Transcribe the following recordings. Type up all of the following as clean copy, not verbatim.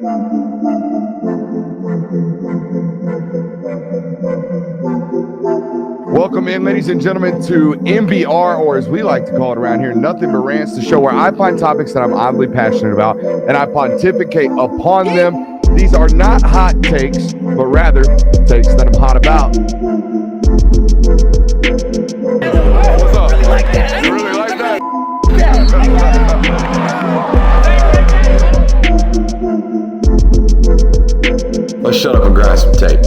Welcome in, ladies and gentlemen, to MBR, or as we like to call it around here, Nothing But Rants, the show where I find topics that I'm oddly passionate about and I pontificate upon them. These are not hot takes, but rather takes that I'm hot about. What's up? Really like that. You really like that? Let's shut up and grind some tape.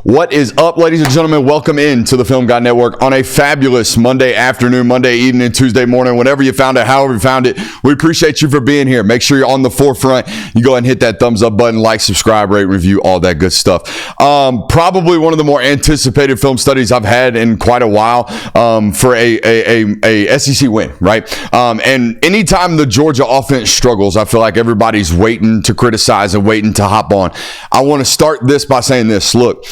What is up, ladies and gentlemen? Welcome in to the Film Guy Network on a fabulous Monday afternoon, Monday evening, Tuesday morning, whenever you found it, however you found it. We appreciate you for being here. Make sure you're on the forefront. You go ahead and hit that thumbs up button, like, subscribe, rate, review, all that good stuff. Probably one of the more anticipated film studies I've had in quite a while for a SEC win, right? And anytime the Georgia offense struggles, I feel like everybody's waiting to criticize and waiting to hop on. I want to start this by saying this. Look,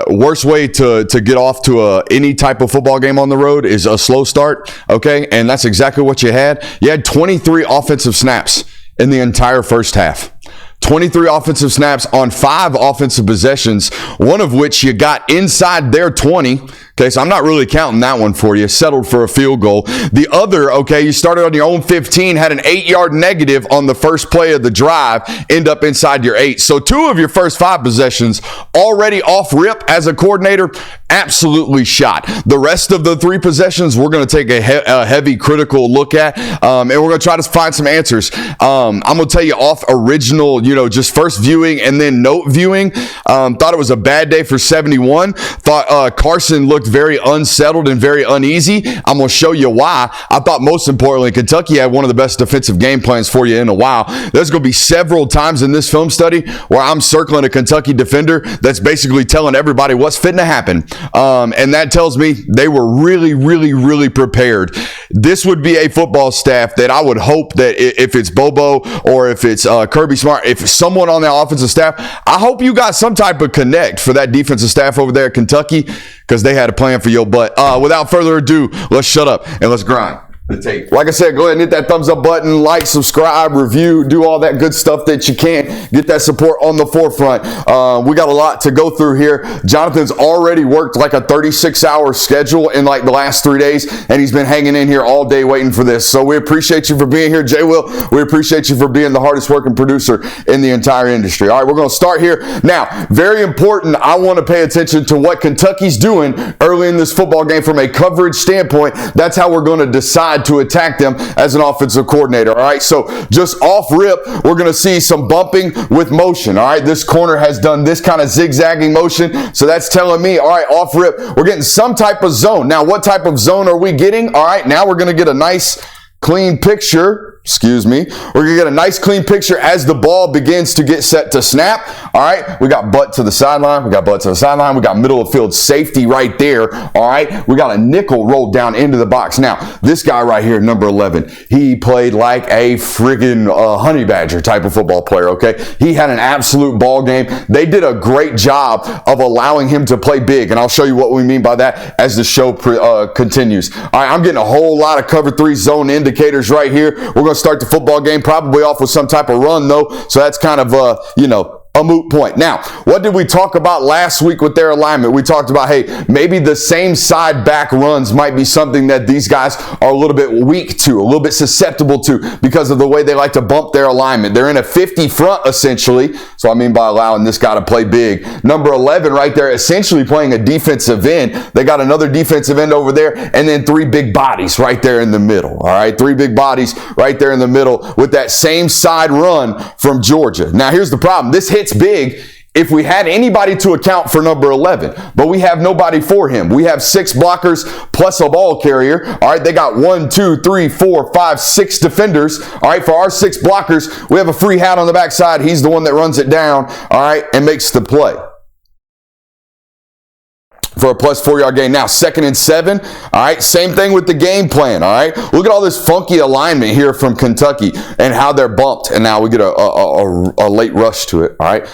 worst way to get off to any type of football game on the road is a slow start, okay? And that's exactly what you had. You had 23 offensive snaps in the entire first half. 23 offensive snaps on 5 offensive possessions, one of which you got inside their 20. Okay, so I'm not really counting that one for you. Settled for a field goal. The other, okay, you started on your own 15, had an 8-yard negative on the first play of the drive, end up inside your 8. So 2 of your first 5 possessions already off rip as a coordinator, absolutely shot. The rest of the 3 possessions, we're going to take a heavy critical look at, and we're going to try to find some answers. I'm going to tell you off original, just first viewing and then note viewing. Thought it was a bad day for 71. Thought Carson looked very unsettled and very uneasy. I'm going to show you why. I thought most importantly, Kentucky had one of the best defensive game plans for you in a while. There's going to be several times in this film study where I'm circling a Kentucky defender that's basically telling everybody what's fitting to happen. And that tells me they were really, really, really prepared. This would be a football staff that I would hope that if it's Bobo or if it's Kirby Smart, if someone on the offensive staff, I hope you got some type of connect for that defensive staff over there at Kentucky, because they had a plan for your butt. Without further ado, let's shut up and let's grind the tape. Like I said, go ahead and hit that thumbs up button, like, subscribe, review, do all that good stuff that you can. Get that support on the forefront. We got a lot to go through here. Jonathan's already worked like a 36-hour schedule in like the last 3 days, and he's been hanging in here all day waiting for this. So we appreciate you for being here, Jay Will. We appreciate you for being the hardest working producer in the entire industry. All right, we're going to start here. Now, very important, I want to pay attention to what Kentucky's doing early in this football game from a coverage standpoint. That's how we're going to decide to attack them as an offensive coordinator. All right, so just off rip, we're going to see some bumping with motion. All right, this corner has done this kind of zigzagging motion, so that's telling me, all right, off rip, we're getting some type of zone. Now, what type of zone are we getting? All right, now we're going to get a nice clean picture. Excuse me. We're going to get a nice clean picture as the ball begins to get set to snap. All right. We got butt to the sideline. We got butt to the sideline. We got middle of field safety right there. All right. We got a nickel rolled down into the box. Now, this guy right here, number 11, he played like a friggin' honey badger type of football player. Okay. He had an absolute ball game. They did a great job of allowing him to play big. And I'll show you what we mean by that as the show continues. All right. I'm getting a whole lot of cover 3 zone indicators right here. We're going to start the football game probably off with some type of run though, so that's kind of a moot point. Now, what did we talk about last week with their alignment? We talked about, hey, maybe the same side back runs might be something that these guys are a little bit weak to, a little bit susceptible to because of the way they like to bump their alignment. They're in a 50 front essentially, so I mean by allowing this guy to play big. Number 11 right there essentially playing a defensive end. They got another defensive end over there, and then 3 big bodies right there in the middle. All right, 3 big bodies right there in the middle with that same side run from Georgia. Now, here's the problem. This hits big if we had anybody to account for number 11, but we have nobody for him. We have 6 blockers plus a ball carrier. All right, they got 1, 2, 3, 4, 5, 6 defenders. All right, for our 6 blockers, we have a free hat on the backside. He's the one that runs it down, all right, and makes the play for a plus 4-yard gain. Now, 2nd and 7. All right, same thing with the game plan. All right, look at all this funky alignment here from Kentucky and how they're bumped. And now we get a late rush to it. All right,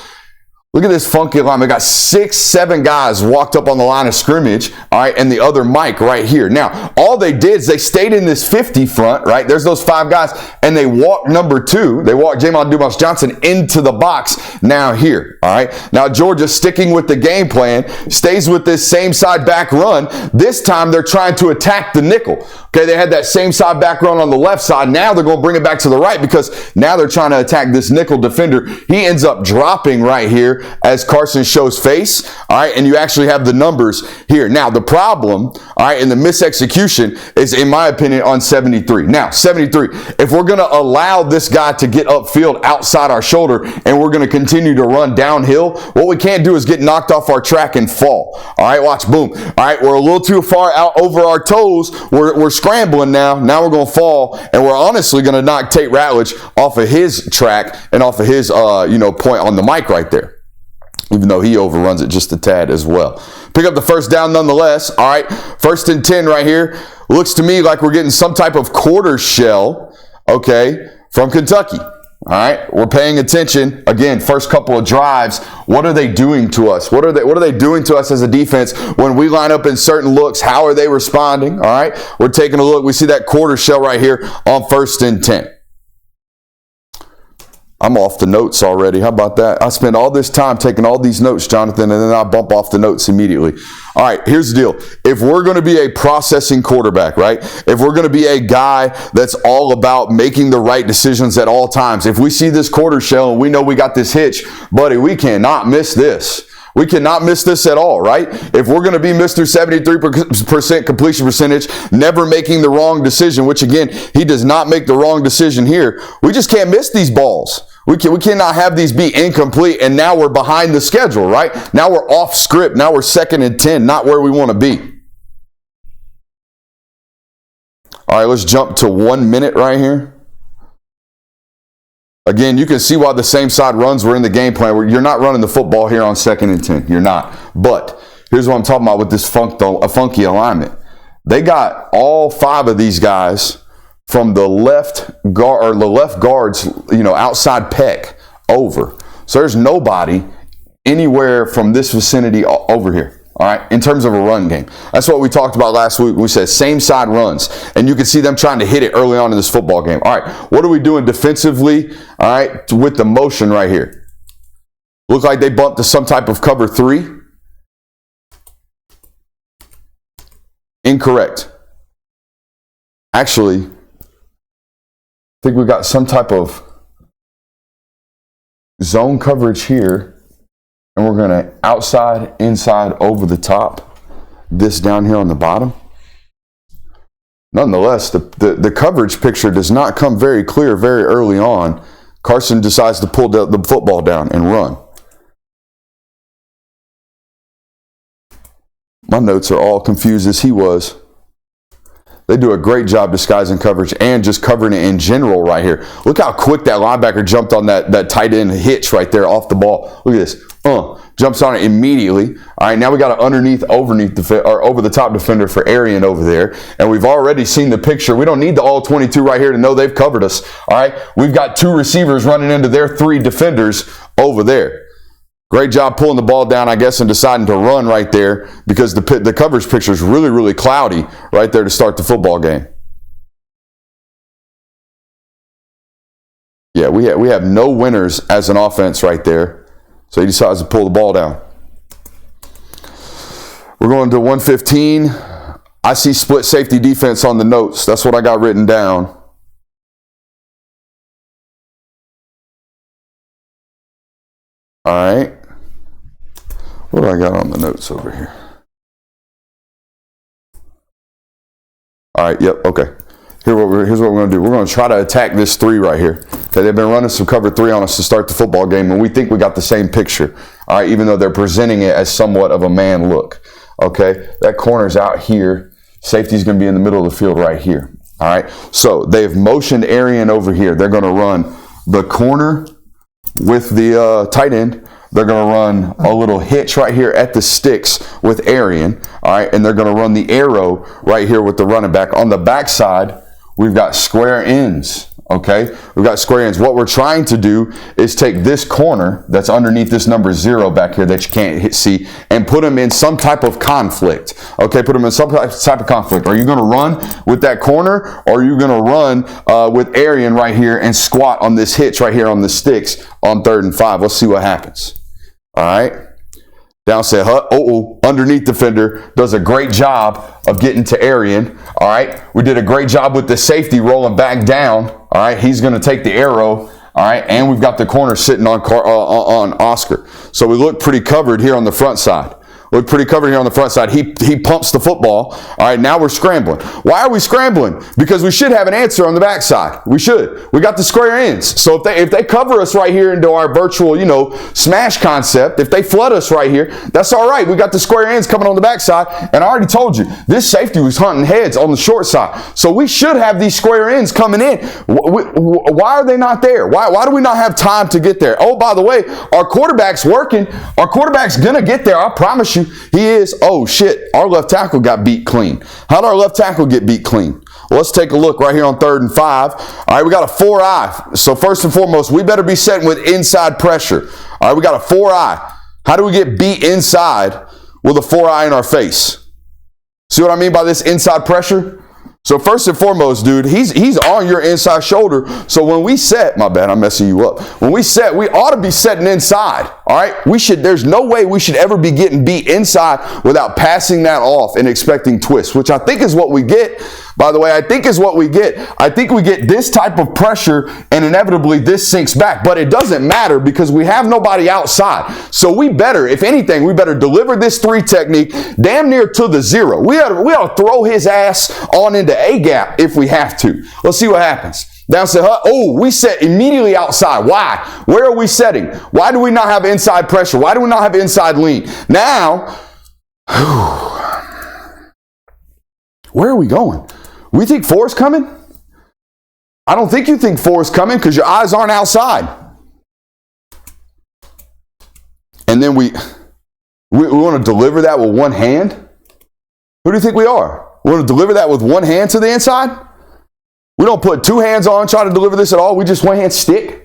Look at this funky line. We got 6, 7 guys walked up on the line of scrimmage, all right, and the other Mike right here. Now, all they did is they stayed in this 50 front, right? There's those 5 guys, and they walked number 2. They walked Jamon Dumas-Johnson into the box now here, all right? Now, Georgia sticking with the game plan, stays with this same side back run. This time, they're trying to attack the nickel. Okay, they had that same side back run on the left side. Now they're going to bring it back to the right because now they're trying to attack this nickel defender. He ends up dropping right here as Carson shows face, all right, and you actually have the numbers here. Now, the problem, all right, and the misexecution is, in my opinion, on 73. Now, 73, if we're going to allow this guy to get upfield outside our shoulder and we're going to continue to run downhill, what we can't do is get knocked off our track and fall. All right, watch, boom. All right, we're a little too far out over our toes. We're scrambling now. Now we're going to fall, and we're honestly going to knock Tate Ratledge off of his track and off of his, point on the mic right there, even though he overruns it just a tad as well. Pick up the first down nonetheless. All right, 1st and 10 right here. Looks to me like we're getting some type of quarter shell, okay, from Kentucky. All right, we're paying attention. Again, first couple of drives, what are they doing to us? What are they doing to us as a defense when we line up in certain looks? How are they responding? All right, we're taking a look. We see that quarter shell right here on 1st and 10. I'm off the notes already. How about that? I spend all this time taking all these notes, Jonathan, and then I bump off the notes immediately. All right, here's the deal. If we're going to be a processing quarterback, right? If we're going to be a guy that's all about making the right decisions at all times, if we see this quarter shell and we know we got this hitch, buddy, we cannot miss this. We cannot miss this at all, right? If we're going to be Mr. 73% completion percentage, never making the wrong decision, which again, he does not make the wrong decision here, we just can't miss these balls. We cannot have these be incomplete, and now we're behind the schedule, right? Now we're off script. Now we're 2nd and 10, not where we want to be. All right, let's jump to 1 minute right here. Again, you can see why the same side runs were in the game plan. You're not running the football here on 2nd and 10. You're not. But here's what I'm talking about with this funky alignment. They got all 5 of these guys from the left guard or the left guard's, outside pec over. So there's nobody anywhere from this vicinity over here. All right, in terms of a run game. That's what we talked about last week. We said same side runs, and you can see them trying to hit it early on in this football game. All right, what are we doing defensively, all right, with the motion right here? Look like they bumped to some type of cover 3. Incorrect. Actually, I think we got some type of zone coverage here. And we're going to outside, inside, over the top, this down here on the bottom. Nonetheless, the coverage picture does not come very clear very early on. Carson decides to pull the football down and run. My notes are all confused as he was. They do a great job disguising coverage and just covering it in general right here. Look how quick that linebacker jumped on that tight end hitch right there off the ball. Look at this. Jumps on it immediately. All right, now we got an over the top defender for Arian over there. And we've already seen the picture. We don't need the all 22 right here to know they've covered us. All right, we've got 2 receivers running into their 3 defenders over there. Great job pulling the ball down, I guess, and deciding to run right there because the coverage picture is really, really cloudy right there to start the football game. Yeah, we have no winners as an offense right there. So he decides to pull the ball down. We're going to 115. I see split safety defense on the notes. That's what I got written down. All right. What do I got on the notes over here? All right, yep, okay. Here's what we're going to do. We're going to try to attack this 3 right here. Okay, they've been running some cover 3 on us to start the football game, and we think we got the same picture. All right, even though they're presenting it as somewhat of a man look. Okay, that corner's out here. Safety's going to be in the middle of the field right here. All right, so they've motioned Arian over here. They're going to run the corner with the tight end. They're going to run a little hitch right here at the sticks with Arian. All right, and they're going to run the arrow right here with the running back. On the backside, we've got square ends. Okay, we've got square ends. What we're trying to do is take this corner that's underneath this number 0 back here that you can't see and put them in some type of conflict. Okay, put them in some type of conflict. Are you going to run with that corner, or are you going to run with Arian right here and squat on this hitch right here on the sticks on 3rd and 5? Let's see what happens. All right. Down set, underneath defender does a great job of getting to Arian. All right, we did a great job with the safety rolling back down. All right, he's going to take the arrow. All right, and we've got the corner sitting on Oscar. So we look pretty covered here on the front side. Look pretty covered here on the front side. He pumps the football. All right, now we're scrambling. Why are we scrambling? Because we should have an answer on the backside. We should. We got the square ends. So if they cover us right here into our virtual, smash concept, if they flood us right here, that's all right. We got the square ends coming on the backside. And I already told you, this safety was hunting heads on the short side. So we should have these square ends coming in. Why are they not there? Why do we not have time to get there? Oh, by the way, our quarterback's working. Our quarterback's going to get there. I promise you. He is. Oh, shit. Our left tackle got beat clean. How did our left tackle get beat clean? Well, let's take a look right here on 3rd and 5. All right, we got a 4-eye. So first and foremost, we better be setting with inside pressure. All right, we got a 4-eye. How do we get beat inside with a 4-eye in our face? See what I mean by this inside pressure? So first and foremost, dude, he's on your inside shoulder. So when we set, my bad, I'm messing you up. When we set, we ought to be setting inside. All right, there's no way we should ever be getting beat inside without passing that off and expecting twists, which I think is what we get. By the way, I think is what we get. I think we get this type of pressure and inevitably this sinks back, but it doesn't matter because we have nobody outside. So we better, if anything, we better deliver this 3 technique damn near to the 0. We ought to throw his ass on into A gap if we have to. Let's see what happens. Down set, we set immediately outside. Why? Where are we setting? Why do we not have inside pressure? Why do we not have inside lean? Now, where are we going? We think 4's coming? I don't think you think 4's coming because your eyes aren't outside. And then we want to deliver that with one hand? Who do you think we are? We want to deliver that with one hand to the inside? We don't put 2 hands on, try to deliver this at all. We just one hand stick.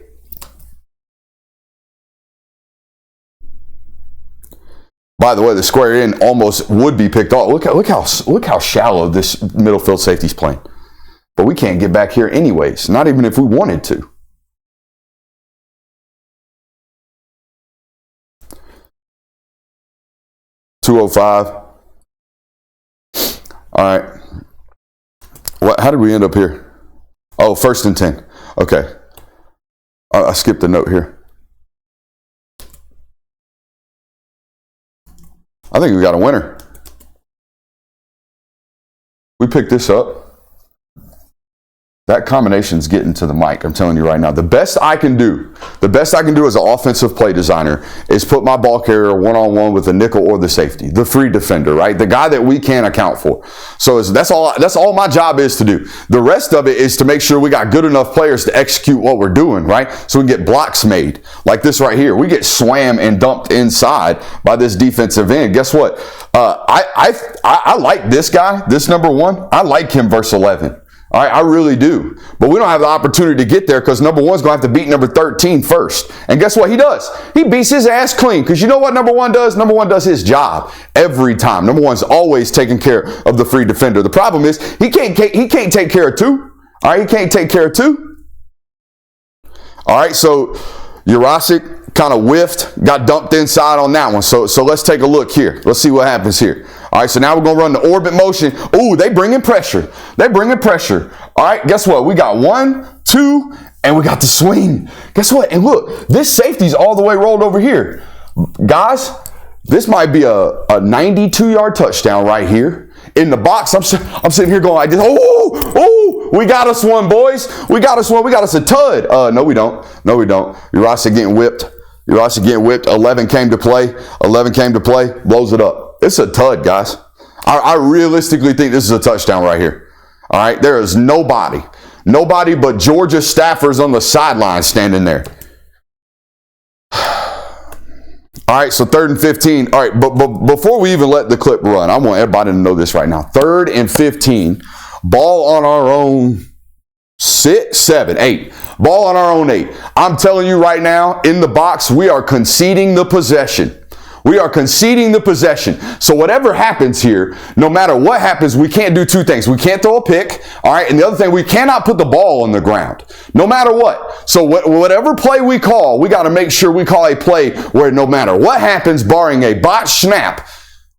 By the way, the square end almost would be picked off. Look how shallow this middle field safety's playing. But we can't get back here anyways, not even if we wanted to. .205. All right. How did we end up here? Oh, 1st and 10. Okay. I skipped a note here. I think we got a winner. We picked this up. That combination's getting to the mic. I'm telling you right now. The best I can do as an offensive play designer is put my ball carrier one-on-one with the nickel or the safety, the free defender, right? The guy that we can't account for. So that's all my job is to do. The rest of it is to make sure we got good enough players to execute what we're doing, right? So we can get blocks made like this right here. We get swam and dumped inside by this defensive end. Guess what? I like this guy, this number 1. I like him versus 11. All right, I really do. But we don't have the opportunity to get there because number 1's going to have to beat number 13 first. And guess what he does? He beats his ass clean because you know what number 1 does? Number 1 does his job every time. Number 1's always taking care of the free defender. The problem is he can't take care of 2. All right, he can't take care of 2. All right, so Jurasik kind of whiffed, got dumped inside on that one. So let's take a look here. Let's see what happens here. All right, so now we're going to run the orbit motion. Ooh, they bring in pressure. All right, guess what? We got 1, 2, and we got the swing. Guess what? And look, this safety's all the way rolled over here. Guys, this might be a 92-yard touchdown right here. In the box, I'm sitting here going like this. Oh, we got us one, boys. We got us one. We got us a tud. No, we don't. Jurasik getting whipped. 11 came to play. Blows it up. It's a tud, guys. I realistically think this is a touchdown right here. All right, there is nobody but Georgia staffers on the sideline standing there. All right, so 3rd and 15. All right, but before we even let the clip run, I want everybody to know this right now. 3rd and 15, ball on our own 6, 7, 8. Ball on our own 8. I'm telling you right now, in the box, we are conceding the possession. We are conceding the possession. So whatever happens here, no matter what happens, we can't do two things. We can't throw a pick, all right? And the other thing, we cannot put the ball on the ground, no matter what. So whatever play we call, we got to make sure we call a play where no matter what happens, barring a botched snap,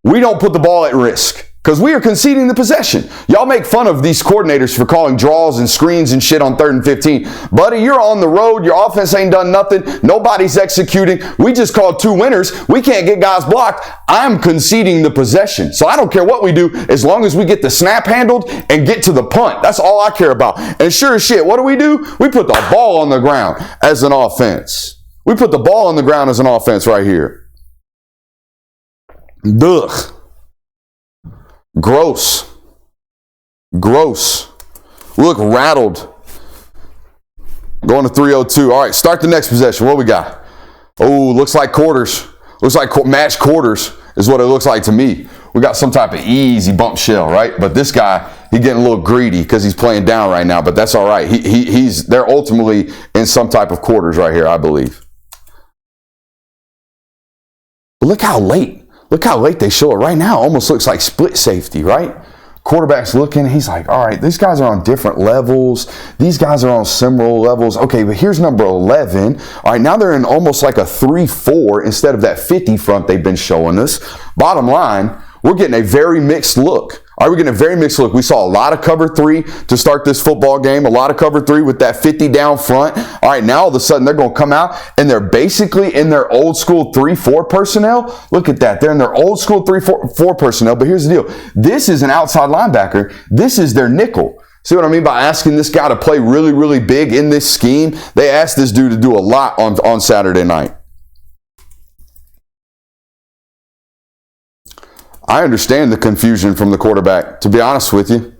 we don't put the ball at risk. Because we are conceding the possession. Y'all make fun of these coordinators for calling draws and screens and shit on 3rd and 15. Buddy, you're on the road. Your offense ain't done nothing. Nobody's executing. We just called 2 winners. We can't get guys blocked. I'm conceding the possession. So I don't care what we do as long as we get the snap handled and get to the punt. That's all I care about. And sure as shit, what do? We put the ball on the ground as an offense. We put the ball on the ground as an offense right here. Ugh. Gross. We look rattled. Going to 302. All right, start the next possession. What we got? Oh, looks like quarters. Looks like match quarters is what it looks like to me. We got some type of easy bump shell, right? But this guy, he's getting a little greedy because he's playing down right now, but that's all right. They're ultimately in some type of quarters right here, I believe. But look how late they show it right now. Almost looks like split safety, right? Quarterback's looking, he's like, all right, these guys are on different levels. These guys are on similar levels. Okay, but here's number 11. All right, now they're in almost like a 3-4 instead of that 50 front they've been showing us. Bottom line, we're getting a very mixed look. All right, we're getting a very mixed look. We saw a lot of cover 3 to start this football game, a lot of cover 3 with that 50 down front. All right, now all of a sudden they're going to come out and they're basically in their old school 3-4 personnel. Look at that. They're in their old school 3-4 personnel. But here's the deal. This is an outside linebacker. This is their nickel. See what I mean by asking this guy to play really, really big in this scheme? They asked this dude to do a lot on Saturday night. I understand the confusion from the quarterback, to be honest with you.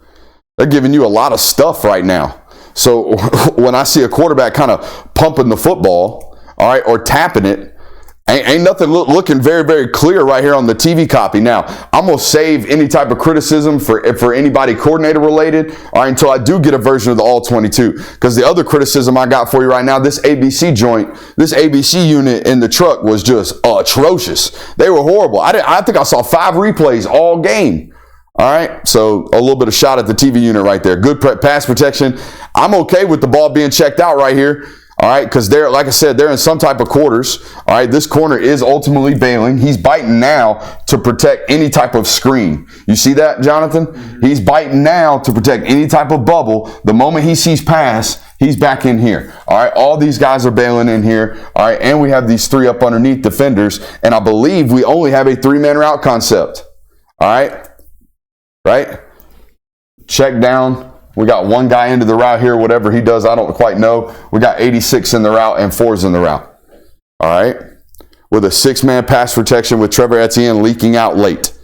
They're giving you a lot of stuff right now. So when I see a quarterback kind of pumping the football, all right, or tapping it, ain't nothing looking very, very clear right here on the TV copy. Now, I'm going to save any type of criticism for anybody coordinator related, all right, until I do get a version of the all 22. Because the other criticism I got for you right now, this ABC unit in the truck was just atrocious. They were horrible. I think I saw 5 replays all game. All right, so a little bit of shot at the TV unit right there. Good pass protection. I'm okay with the ball being checked out right here. All right, because they're, like I said, they're in some type of quarters. All right, this corner is ultimately bailing. He's biting now to protect any type of screen. You see that, Jonathan? He's biting now to protect any type of bubble. The moment he sees pass, he's back in here. All right, all these guys are bailing in here. All right, and we have these 3 up underneath defenders. And I believe we only have a 3-man route concept. All right? Check down. We got 1 guy into the route here, whatever he does, I don't quite know. We got 86 in the route and 4s in the route. All right. With a 6-man pass protection with Trevor Etienne leaking out late.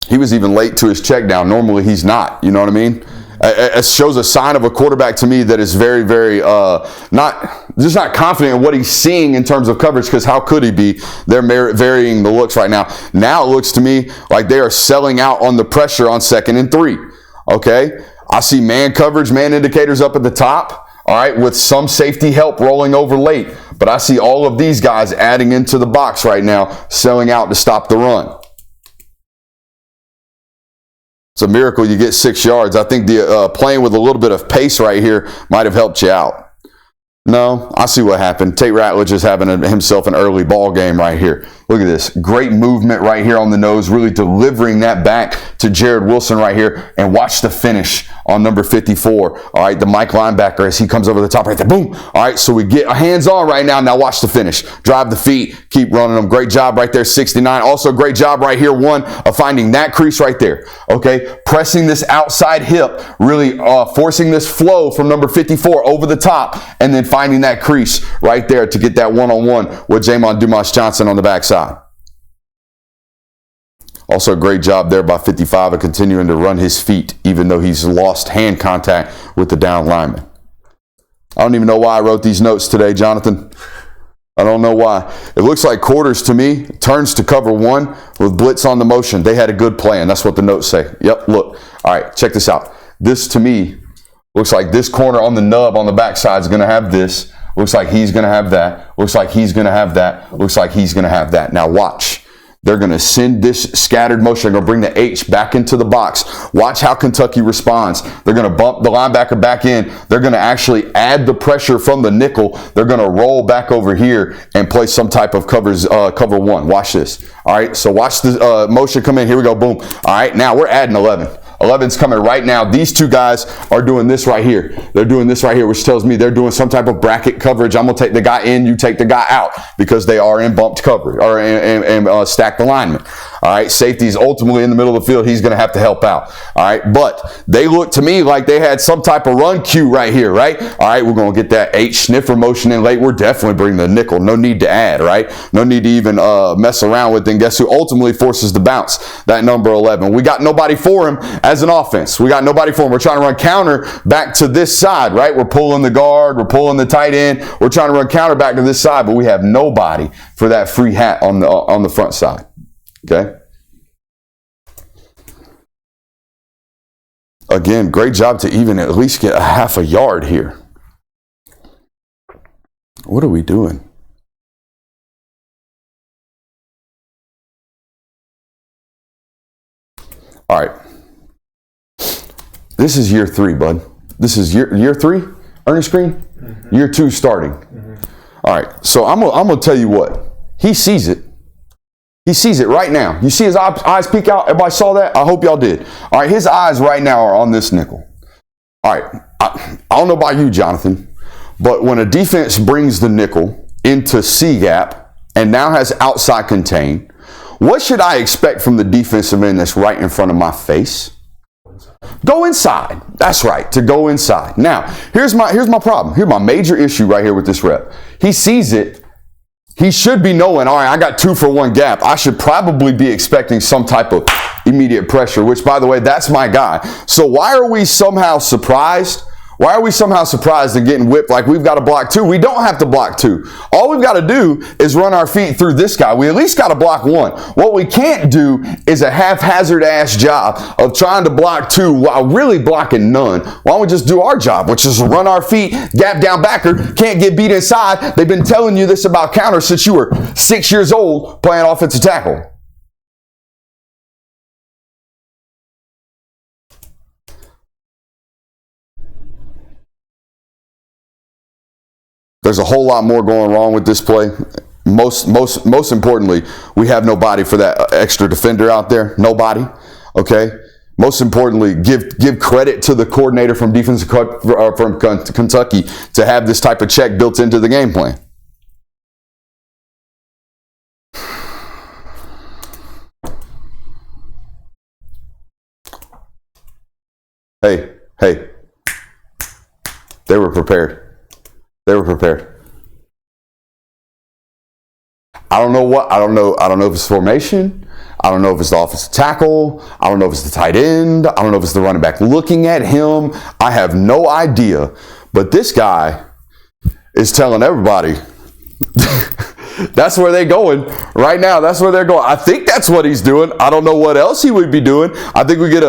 He was even late to his check down. Normally he's not. You know what I mean? It shows a sign of a quarterback to me that is very, very not confident in what he's seeing in terms of coverage, because how could he be? They're varying the looks right now. Now it looks to me like they are selling out on the pressure on 2nd and 3. Okay? I see man coverage, man indicators up at the top, all right, with some safety help rolling over late. But I see all of these guys adding into the box right now, selling out to stop the run. It's a miracle you get 6 yards. I think the playing with a little bit of pace right here might have helped you out. No, I see what happened. Tate Ratledge is having himself an early ball game right here. Look at this. Great movement right here on the nose, really delivering that back to Jared Wilson right here. And watch the finish on number 54. All right, the Mike linebacker as he comes over the top right there. Boom. All right, so we get hands on right now. Now watch the finish. Drive the feet. Keep running them. Great job right there, 69. Also great job right here, 1, of finding that crease right there. Okay, pressing this outside hip, really forcing this flow from number 54 over the top, and then finding that crease right there to get that one-on-one with Jamon Dumas-Johnson on the backside. Also a great job there by 55 of continuing to run his feet, even though he's lost hand contact with the down lineman. I don't even know why I wrote these notes today, Jonathan. I don't know why. It looks like quarters to me. Turns to cover one with blitz on the motion. They had a good plan. That's what the notes say. Yep, look. All right, check this out. This to me looks like this corner on the nub on the backside is going to have this. Looks like he's going to have that. Looks like he's going to have that. Looks like he's going to have that. Now watch. They're going to send this scattered motion. They're going to bring the H back into the box. Watch how Kentucky responds. They're going to bump the linebacker back in. They're going to actually add the pressure from the nickel. They're going to roll back over here and play some type of cover one. Watch this. All right, so watch the motion come in. Here we go, boom. All right, now we're adding 11. 11's coming right now. These two guys are doing this right here. They're doing this right here, which tells me they're doing some type of bracket coverage. I'm going to take the guy in, you take the guy out, because they are in bumped coverage or in stacked alignment. All right, safety's ultimately in the middle of the field. He's going to have to help out. All right, but they look to me like they had some type of run cue right here, right? All right, we're going to get that H sniffer motion in late. We're definitely bringing the nickel. No need to add, right? No need to even mess around with it. And guess who ultimately forces the bounce? That number 11. We got nobody for him as an offense. We got nobody for him. We're trying to run counter back to this side, right? We're pulling the guard. We're pulling the tight end. We're trying to run counter back to this side, but we have nobody for that free hat on the front side. Okay. Again, great job to even at least get a half a yard here. What are we doing? All right. This is year 3, bud. This is year 3, Ernest Green? Mm-hmm. Year 2 starting. Mm-hmm. All right. So I'm gonna tell you what. He sees it. He sees it right now. You see his eyes peek out? Everybody saw that? I hope y'all did. All right, his eyes right now are on this nickel. All right, I don't know about you, Jonathan, but when a defense brings the nickel into C-gap and now has outside contain, what should I expect from the defensive end that's right in front of my face? Go inside. That's right, to go inside. Now, here's my problem. Here's my major issue right here with this rep. He sees it. He should be knowing, all right, I got 2 for 1 gap. I should probably be expecting some type of immediate pressure, which, by the way, that's my guy. So why are we somehow surprised? Why are we somehow surprised and getting whipped like we've got to block 2? We don't have to block 2. All we've got to do is run our feet through this guy. We at least got to block 1. What we can't do is a haphazard ass job of trying to block 2 while really blocking none. Why don't we just do our job, which is run our feet, gap down backer, can't get beat inside. They've been telling you this about counter since you were 6 years old playing offensive tackle. There's a whole lot more going wrong with this play. Most importantly, we have nobody for that extra defender out there. Nobody. Okay. Most importantly, give credit to the coordinator from from Kentucky to have this type of check built into the game plan. Hey. They were prepared. They were prepared. I don't know if it's formation. I don't know if it's the offensive tackle. I don't know if it's the tight end. I don't know if it's the running back looking at him. I have no idea. But this guy is telling everybody that's where they're going right now. That's where they're going. I think that's what he's doing. I don't know what else he would be doing. I think we get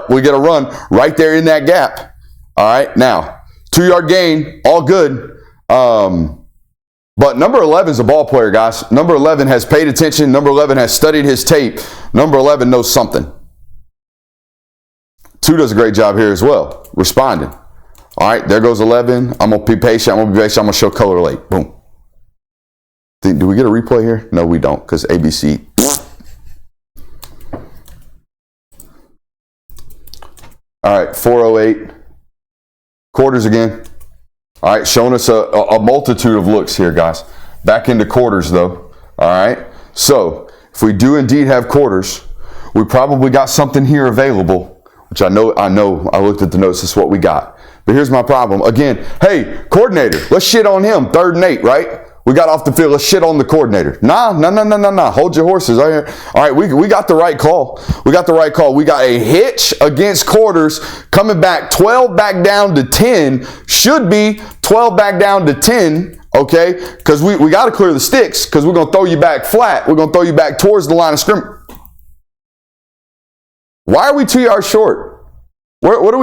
we get a run right there in that gap. All right, now 2-yard gain, all good. But number 11 is a ball player, guys. Number 11 has paid attention. Number 11 has studied his tape. Number 11 knows something. 2 does a great job here as well, responding. All right, there goes 11. I'm going to be patient. I'm going to show color late. Boom. Do we get a replay here? No, we don't, because ABC. All right, 4:08. Quarters again. All right, showing us a multitude of looks here, guys. Back into quarters, though. All right. So if we do indeed have quarters, we probably got something here available, which I know. I looked at the notes. This is what we got. But here's my problem. Again, hey, coordinator, let's shit on him. 3rd and 8, right? We got off the field. Let's shit on the coordinator. Nah. Hold your horses. All right, we got the right call. We got the right call. We got a hitch against quarters coming back 12 back down to 10. Should be 12 back down to 10, okay? Because we got to clear the sticks because we're going to throw you back flat. We're going to throw you back towards the line of scrimmage. Why are we 2 yards short? Why are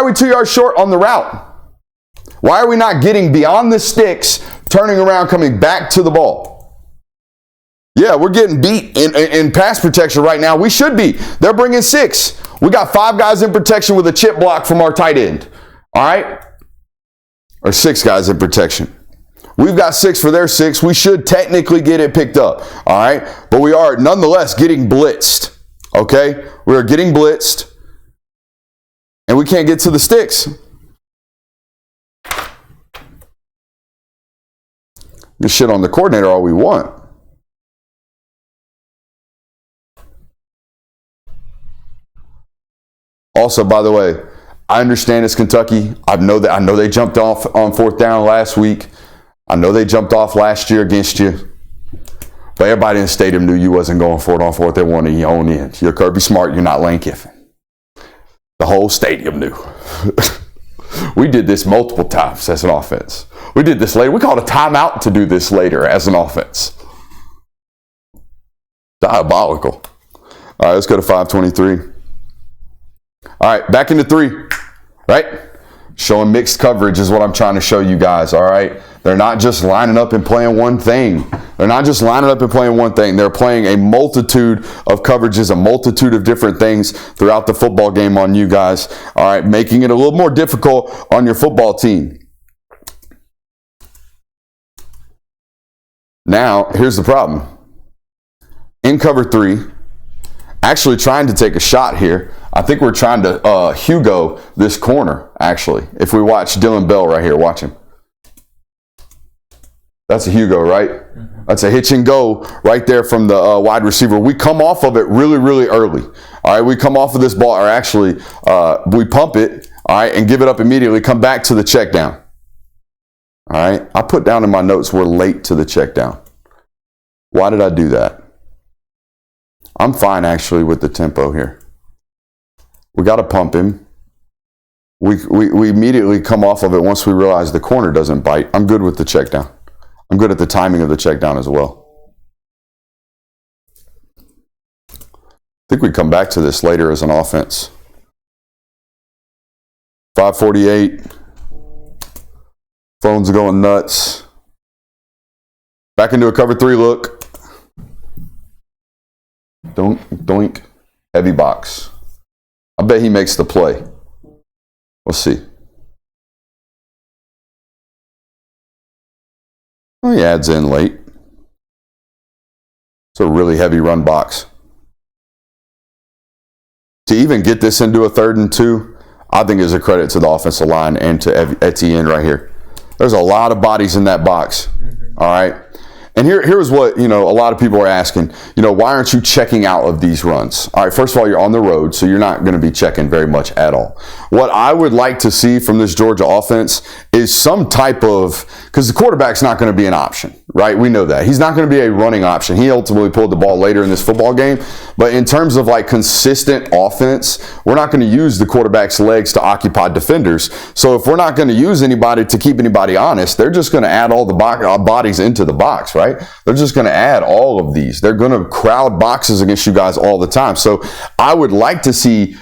we 2 yards short on the route? Why are we not getting beyond the sticks, turning around, coming back to the ball? Yeah, we're getting beat in pass protection right now. We should be. They're bringing 6. We got 5 guys in protection with a chip block from our tight end. All right? Or 6 guys in protection. We've got 6 for their 6. We should technically get it picked up. All right? But we are nonetheless getting blitzed. Okay? We are getting blitzed. And we can't get to the sticks. Just shit on the coordinator all we want. Also, by the way, I understand it's Kentucky. I know they jumped off on 4th down last week. I know they jumped off last year against you. But everybody in the stadium knew you wasn't going for it on 4th. They wanted you on in. You're Kirby Smart. You're not Lane Kiffin. The whole stadium knew. We did this multiple times as an offense. We did this later. We called a timeout to do this later as an offense. Diabolical. All right, let's go to 523. All right, back into 3, right? Showing mixed coverage is what I'm trying to show you guys, all right? They're not just lining up and playing one thing. They're playing a multitude of coverages, a multitude of different things throughout the football game on you guys, all right? Making it a little more difficult on your football team. Now, here's the problem. In cover 3, actually trying to take a shot here. I think we're trying to Hugo this corner, actually. If we watch Dylan Bell right here, watch him. That's a Hugo, right? That's a hitch and go right there from the wide receiver. We come off of it really, really early. All right, we come off of this ball, or actually we pump it, all right, and give it up immediately, come back to the check down. All right, I put down in my notes we're late to the check down. Why did I do that? I'm fine, actually, with the tempo here. We got to pump him. We immediately come off of it once we realize the corner doesn't bite. I'm good with the check down. I'm good at the timing of the check down as well. I think we come back to this later as an offense. 548. Phone's going nuts. Back into a cover 3 look. Doink, doink. Heavy box. I bet he makes the play. We'll see. Well, he adds in late. It's a really heavy run box. To even get this into a 3rd and 2, I think is a credit to the offensive line and to Etienne right here. There's a lot of bodies in that box. All right. And here's what, a lot of people are asking, why aren't you checking out of these runs? All right, first of all, you're on the road, so you're not going to be checking very much at all. What I would like to see from this Georgia offense is some type of, because the quarterback's not going to be an option, right? We know that. He's not going to be a running option. He ultimately pulled the ball later in this football game. But in terms of consistent offense, we're not going to use the quarterback's legs to occupy defenders. So if we're not going to use anybody to keep anybody honest, they're just going to add all the bodies into the box, right? They're just going to add all of these. They're going to crowd boxes against you guys all the time. So I would like to see,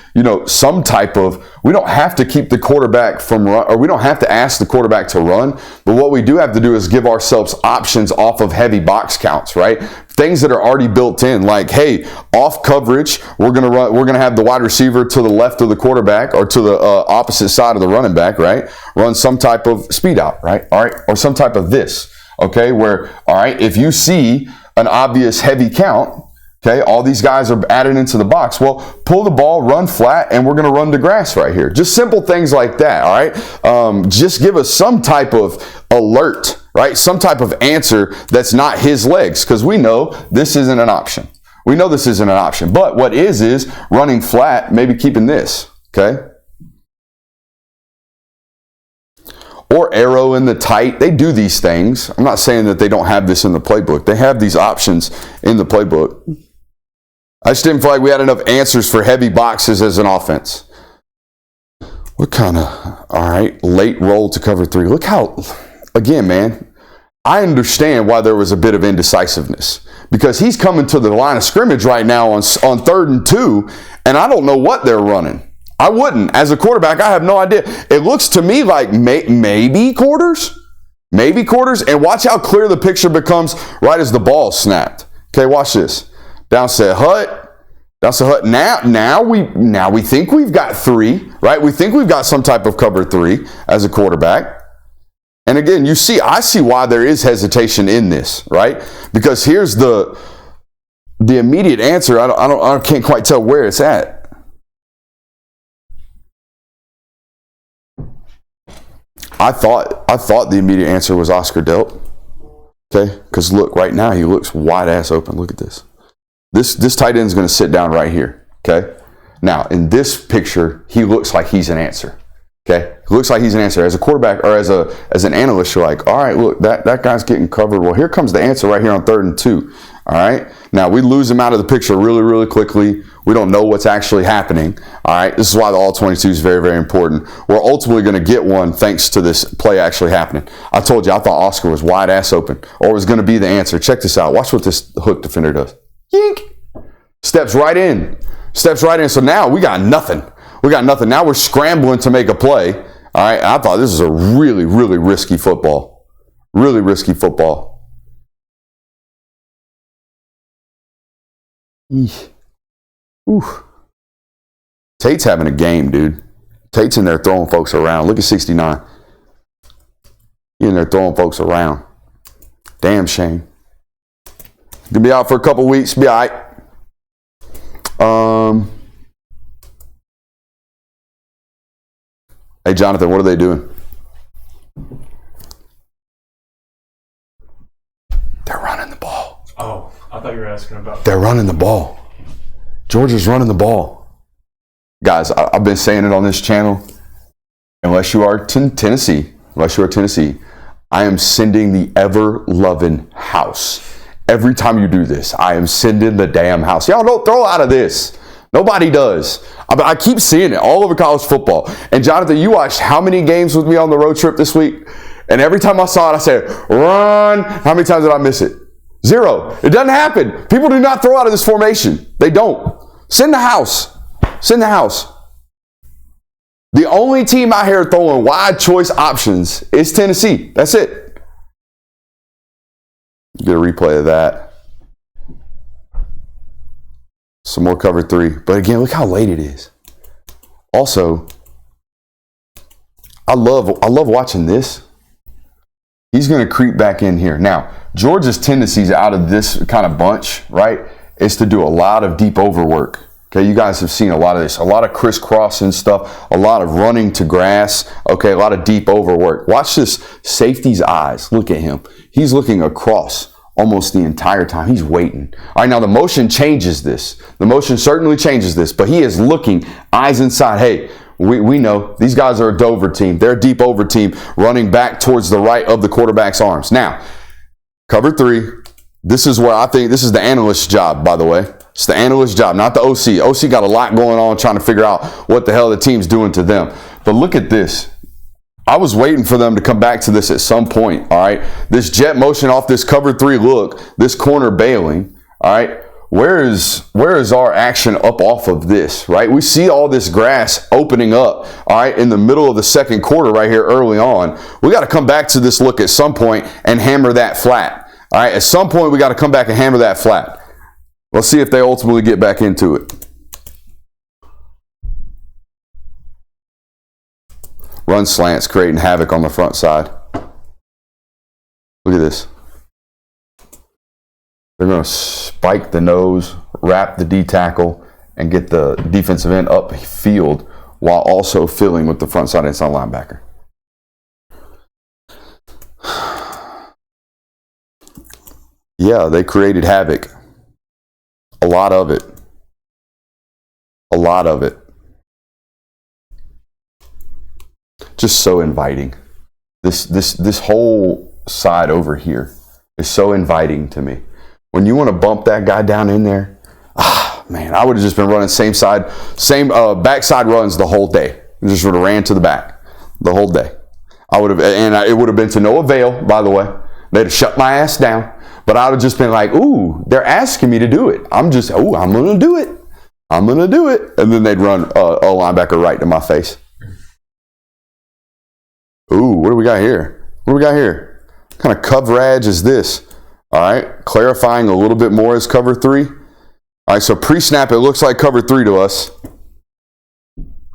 some type of, we don't have to keep the quarterback from run, or we don't have to ask the quarterback to run, but what we do have to do is give ourselves options off of heavy box counts, right? Things that are already built in, like, hey, off coverage, we're going to have the wide receiver to the left of the quarterback or to the opposite side of the running back, right? Run some type of speed out, right? All right, or some type of this. Okay, where, all right, if you see an obvious heavy count, okay, all these guys are added into the box. Well, pull the ball, run flat, and we're going to run the grass right here. Just simple things like that, all right? Just give us some type of alert, right? Some type of answer that's not his legs, because we know this isn't an option. We know this isn't an option. But what is running flat, maybe keeping this, okay? or arrow in the tight. They do these things. I'm not saying that they don't have this in the playbook. They have these options in the playbook. I just didn't feel like we had enough answers for heavy boxes as an offense. What kind of, all right, late roll to cover 3. Look how, again, man, I understand why there was a bit of indecisiveness, because he's coming to the line of scrimmage right now on 3rd and 2, and I don't know what they're running. I wouldn't. As a quarterback, I have no idea. It looks to me like maybe quarters. Maybe quarters. And watch how clear the picture becomes right as the ball snapped. Okay, watch this. Downset Hut. Now we think we've got 3, right? We think we've got some type of cover 3 as a quarterback. And again, I see why there is hesitation in this, right? Because here's the immediate answer. I can't quite tell where it's at. I thought the immediate answer was Oscar Delp. Okay, because look, right now he looks wide ass open. Look at this. This tight end is going to sit down right here. Okay. Now in this picture, he looks like he's an answer. Okay, he looks like he's an answer. As a quarterback or as an analyst, you're like, all right, look, that guy's getting covered. Well, here comes the answer right here on 3rd and 2. All right. Now we lose him out of the picture really, really quickly. We don't know what's actually happening. All right. This is why the all 22 is very, very important. We're ultimately going to get one thanks to this play actually happening. I told you, I thought Oscar was wide ass open or was going to be the answer. Check this out. Watch what this hook defender does. Yink. Steps right in. So now we got nothing. Now we're scrambling to make a play. All right. I thought this was a really, really risky football. Really risky football. Oof. Tate's having a game, dude. Tate's in there throwing folks around. Look at 69. He's in there throwing folks around. Damn shame. Gonna be out for a couple weeks. Be all right. Hey, Jonathan, what are they doing? They're running the ball. Oh, I thought you were asking about... They're running the ball. Georgia's running the ball. Guys, I've been saying it on this channel. Unless you are Tennessee, I am sending the ever-loving house. Every time you do this, I am sending the damn house. Y'all don't throw out of this. Nobody does. I keep seeing it all over college football. And Jonathan, you watched how many games with me on the road trip this week? And every time I saw it, I said, run. How many times did I miss it? 0. It doesn't happen. People do not throw out of this formation. They don't. Send the house. Send the house. The only team out here throwing wide choice options is Tennessee. That's it. Get a replay of that. Some more cover 3. But again, look how late it is. Also, I love watching this. He's going to creep back in here. Now, Georgia's tendencies out of this kind of bunch, right, is to do a lot of deep overwork. Okay, you guys have seen a lot of this, a lot of crisscrossing stuff, a lot of running to grass, okay, a lot of deep overwork. Watch this safety's eyes. Look at him. He's looking across almost the entire time. He's waiting. All right, now the motion changes this. The motion certainly changes this, but he is looking, eyes inside. Hey, we know these guys are a Dover team. They're a deep over team running back towards the right of the quarterback's arms. Now, cover 3. This is where I think this is the analyst's job, by the way. It's the analyst's job, not the OC. OC got a lot going on trying to figure out what the hell the team's doing to them. But look at this. I was waiting for them to come back to this at some point, all right? This jet motion off this cover 3 look, this corner bailing, all right? Where is our action up off of this, right? We see all this grass opening up, all right, in the middle of the second quarter right here early on. We got to come back to this look at some point and hammer that flat, all right? At some point, we got to come back and hammer that flat. Let's see if they ultimately get back into it. Run slants, creating havoc on the front side. Look at this. They're going to spike the nose, wrap the D tackle, and get the defensive end upfield while also filling with the front side inside linebacker. Yeah, they created havoc. A lot of it. A lot of it. Just so inviting. This whole side over here is so inviting to me. When you want to bump that guy down in there, man, I would have just been running same backside runs the whole day. Just would have ran to the back the whole day. I would have, and it would have been to no avail, by the way. They'd have shut my ass down. But I would have just been like, ooh, they're asking me to do it. I'm going to do it. I'm going to do it. And then they'd run a linebacker right to my face. Ooh, what do we got here? What kind of coverage is this? All right, clarifying a little bit more as cover 3. All right, so pre-snap, it looks like cover 3 to us.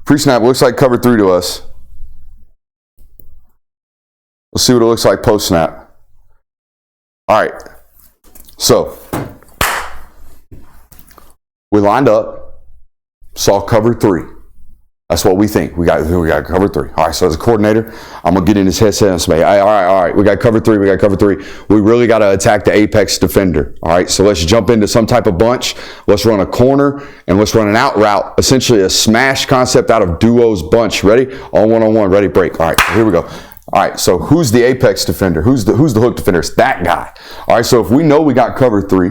Pre-snap looks like cover 3 to us. Let's see what it looks like post-snap. All right, so we lined up, saw cover 3. That's what we think. We got cover 3. All right, so as a coordinator, I'm going to get in his headset and say, all right, we got cover 3, We really got to attack the apex defender. All right, so let's jump into some type of bunch. Let's run a corner, and let's run an out route, essentially a smash concept out of duos bunch. Ready? On one-on-one, ready, break. All right, here we go. All right, so who's the apex defender? Who's the hook defender? It's that guy. All right, so if we know we got cover 3,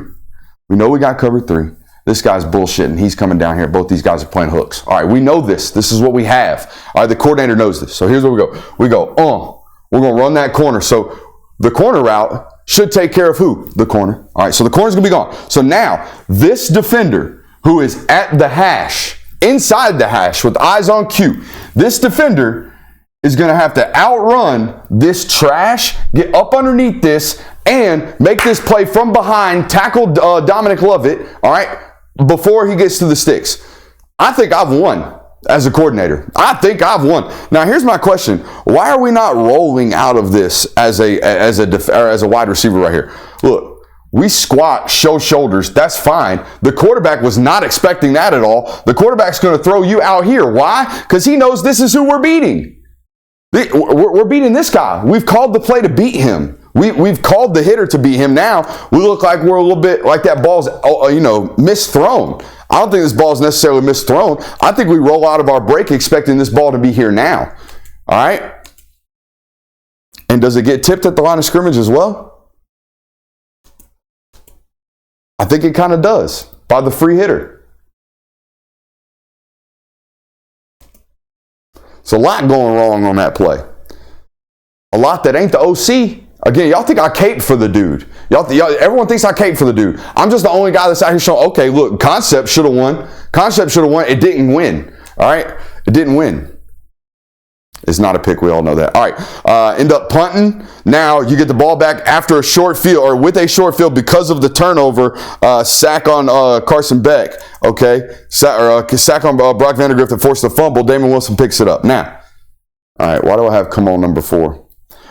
this guy's bullshitting. He's coming down here. Both these guys are playing hooks. All right, we know this. This is what we have. All right, the coordinator knows this. So here's where we go. We're going to run that corner. So the corner route should take care of who? The corner. All right, so the corner's going to be gone. So now this defender who is at the hash, inside the hash with eyes on cue, this defender is going to have to outrun this trash, get up underneath this, and make this play from behind, tackle Dominic Lovett, all right, before he gets to the sticks. I think I've won as a coordinator. Now, here's my question. Why are we not rolling out of this as a wide receiver right here? Look, we squat, show shoulders. That's fine. The quarterback was not expecting that at all. The quarterback's going to throw you out here. Why? Because he knows this is who we're beating. We're beating this guy. We've called the play to beat him. We've called the hitter to beat him. Now we look like we're a little bit like that ball's misthrown. I don't think this ball's necessarily misthrown. I think we roll out of our break expecting this ball to be here now. All right. And does it get tipped at the line of scrimmage as well? I think it kind of does by the free hitter. It's a lot going wrong on that play. A lot that ain't the OC. Again, y'all think I cape for the dude. Everyone thinks I cape for the dude. I'm just the only guy that's out here showing, okay, look, concept should have won. It didn't win. All right? It didn't win. It's not a pick. We all know that. All right. End up punting. Now you get the ball back after a short field or with a short field because of the turnover. Sack on Carson Beck. Okay. Sack on Brock Vandagriff that forced the fumble. Damon Wilson picks it up. Now, all right. Why do I have come on number 4?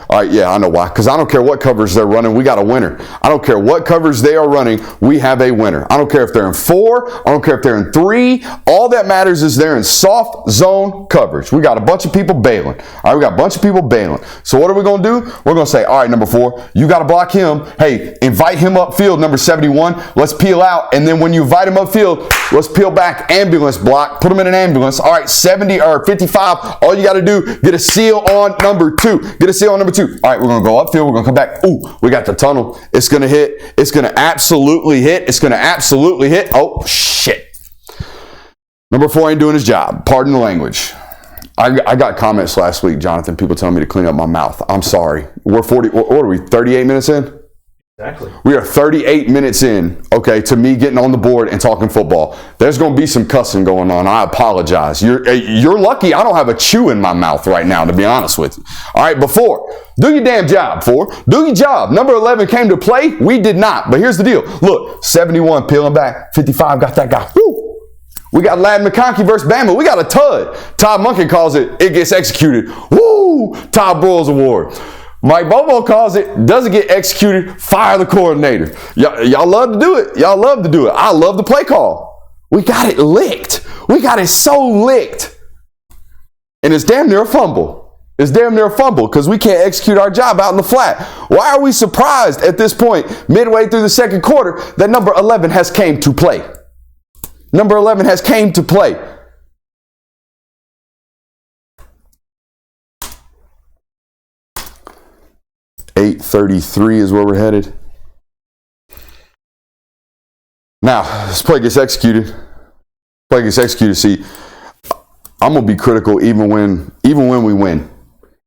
All right, yeah, I know why. Because I don't care what covers they're running. We got a winner. I don't care what covers they are running. We have a winner. I don't care if they're in 4. I don't care if they're in 3. All that matters is they're in soft zone coverage. We got a bunch of people bailing. All right, we got a bunch of people bailing. So what are we going to do? We're going to say, all right, number 4, you got to block him. Hey, invite him upfield, number 71. Let's peel out. And then when you invite him upfield, let's peel back, ambulance block, put him in an ambulance. All right, 70 or 55. All you got to do, get a seal on number 2. Get a seal on number 2. All right, we're going to go upfield. We're going to come back. Ooh, we got the tunnel. It's going to hit. It's going to absolutely hit. Oh, shit. Number 4 ain't doing his job. Pardon the language. I got comments last week, Jonathan, people telling me to clean up my mouth. I'm sorry. We're 38 minutes in? Exactly. We are 38 minutes in, okay, to me getting on the board and talking football. There's going to be some cussing going on. I apologize. You're lucky I don't have a chew in my mouth right now, to be honest with you. All right, before, do your damn job, 4. Do your job. Number 11 came to play. We did not. But here's the deal. Look, 71 peeling back. 55 got that guy. Woo! We got Ladd McConkey versus Bama. We got a tud. Todd Monken calls it gets executed. Woo! Todd Broyles Award. Mike Bobo calls it, doesn't get executed, fire the coordinator. Y'all love to do it. I love the play call. We got it licked. We got it so licked. And it's damn near a fumble. Because we can't execute our job out in the flat. Why are we surprised at this point, midway through the second quarter, that number 11 has came to play? Number 11 has came to play. 8:33 is where we're headed. Now, this play gets executed. See, I'm going to be critical even when we win.